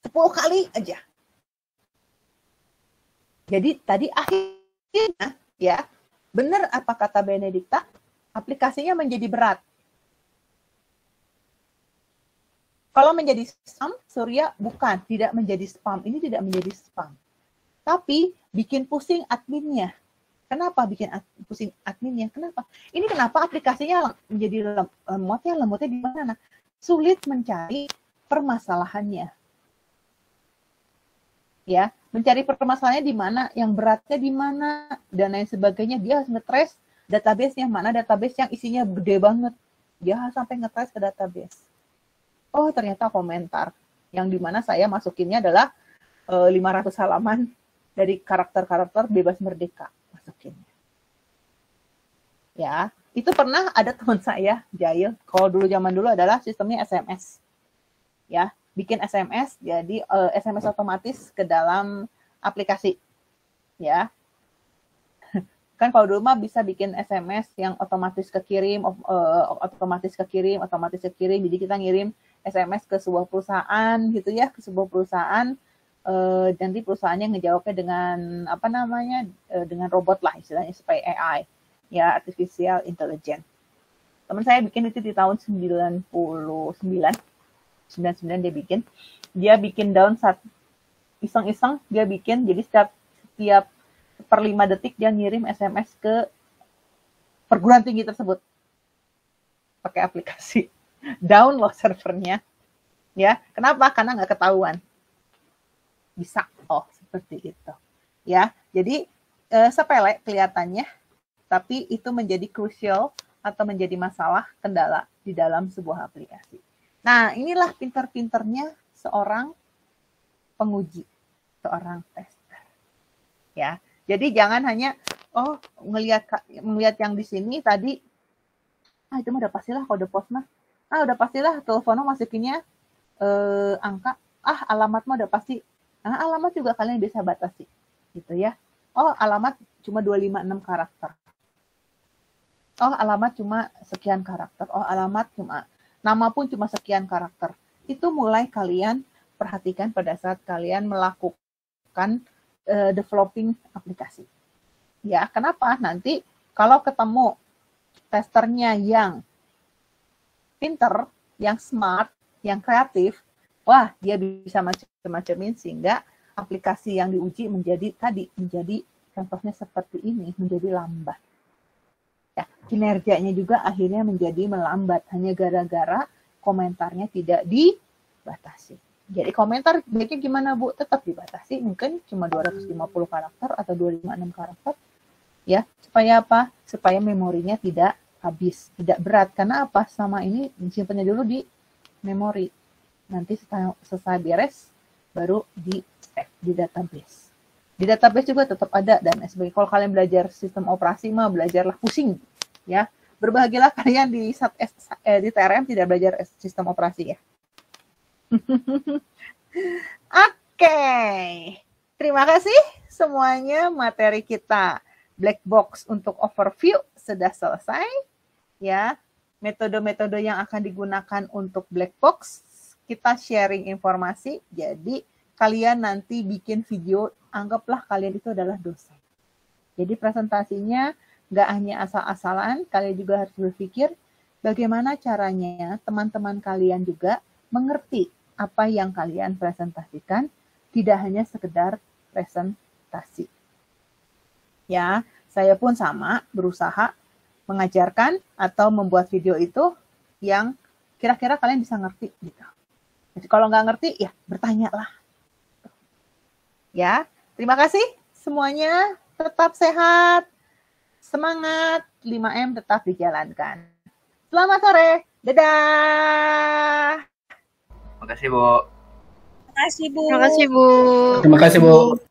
10 kali aja. Jadi tadi akhirnya, ya, benar apa kata Benedikta, aplikasinya menjadi berat. Kalau menjadi spam, Surya, bukan, tidak menjadi spam. Ini tidak menjadi spam. Tapi bikin pusing adminnya. Kenapa bikin pusing adminnya? Kenapa? Ini kenapa aplikasinya menjadi lemotnya di mana? Sulit mencari permasalahannya. Ya, mencari permasalahannya di mana, yang beratnya di mana, dan lain sebagainya. Dia harus nge-trace database-nya, mana database yang isinya gede banget. Dia harus sampai nge-trace ke database. Oh, ternyata komentar. Yang di mana saya masukinnya adalah 500 halaman dari karakter-karakter bebas merdeka. Masukinnya. Ya, itu pernah ada teman saya jahil. Kalau zaman dulu adalah sistemnya SMS. Ya, bikin SMS, jadi SMS otomatis ke dalam aplikasi. Ya. Kan kalau dulu mah bisa bikin SMS yang otomatis kekirim, otomatis kekirim. Jadi kita ngirim SMS ke sebuah perusahaan gitu ya, ke sebuah perusahaan. Nanti perusahaannya ngejawabnya dengan dengan robot lah istilahnya, supaya AI, ya, artificial intelligence. Teman saya bikin itu di tahun 99 dia bikin down iseng-iseng, dia bikin, jadi setiap per 5 detik dia ngirim SMS ke perguruan tinggi tersebut pakai aplikasi. Download servernya, ya. Kenapa? Karena nggak ketahuan. Bisa, seperti itu, ya. Jadi sepele kelihatannya, tapi itu menjadi crucial atau menjadi masalah, kendala di dalam sebuah aplikasi. Nah, inilah pinter-pinternya seorang penguji, seorang tester, ya. Jadi jangan hanya ngelihat yang di sini tadi, itu mah udah pastilah kode pos mah. Udah pastilah teleponnya masukinnya angka. Alamat mah udah pasti. Alamat juga kalian bisa batasi. Gitu ya. Oh, alamat cuma 256 karakter. Oh, alamat cuma sekian karakter. Oh, alamat cuma, nama pun cuma sekian karakter. Itu mulai kalian perhatikan pada saat kalian melakukan developing aplikasi. Ya, kenapa? Nanti kalau ketemu testernya yang pinter, yang smart, yang kreatif, wah, dia bisa macam-macamin sehingga aplikasi yang diuji menjadi contohnya seperti ini, menjadi lambat. Ya, kinerjanya juga akhirnya menjadi melambat hanya gara-gara komentarnya tidak dibatasi. Jadi komentar baiknya gimana, Bu? Tetap dibatasi, mungkin cuma 250 karakter atau 256 karakter. Ya, supaya apa? Supaya memorinya tidak habis, tidak berat. Karena apa? Sama ini disimpannya dulu di memori. Nanti selesai beres, baru di save di database. Di database juga tetap ada dan sebagainya. Kalau kalian belajar sistem operasi mah belajarlah pusing, ya. Berbahagialah kalian di TRM tidak belajar sistem operasi ya. Oke. Terima kasih semuanya, materi kita black box untuk overview sudah selesai. Ya, metode-metode yang akan digunakan untuk black box, kita sharing informasi. Jadi kalian nanti bikin video, anggaplah kalian itu adalah dosen. Jadi presentasinya nggak hanya asal-asalan, kalian juga harus berpikir bagaimana caranya teman-teman kalian juga mengerti apa yang kalian presentasikan, tidak hanya sekedar presentasi. Ya, saya pun sama berusaha mengajarkan atau membuat video itu yang kira-kira kalian bisa ngerti gitu. Jadi kalau nggak ngerti ya bertanyalah. Ya, terima kasih semuanya, tetap sehat, semangat, 5M tetap dijalankan. Selamat sore, dadah. Makasih, Bu. Terima kasih, Bu. Terima kasih, Bu. Terima kasih, Bu.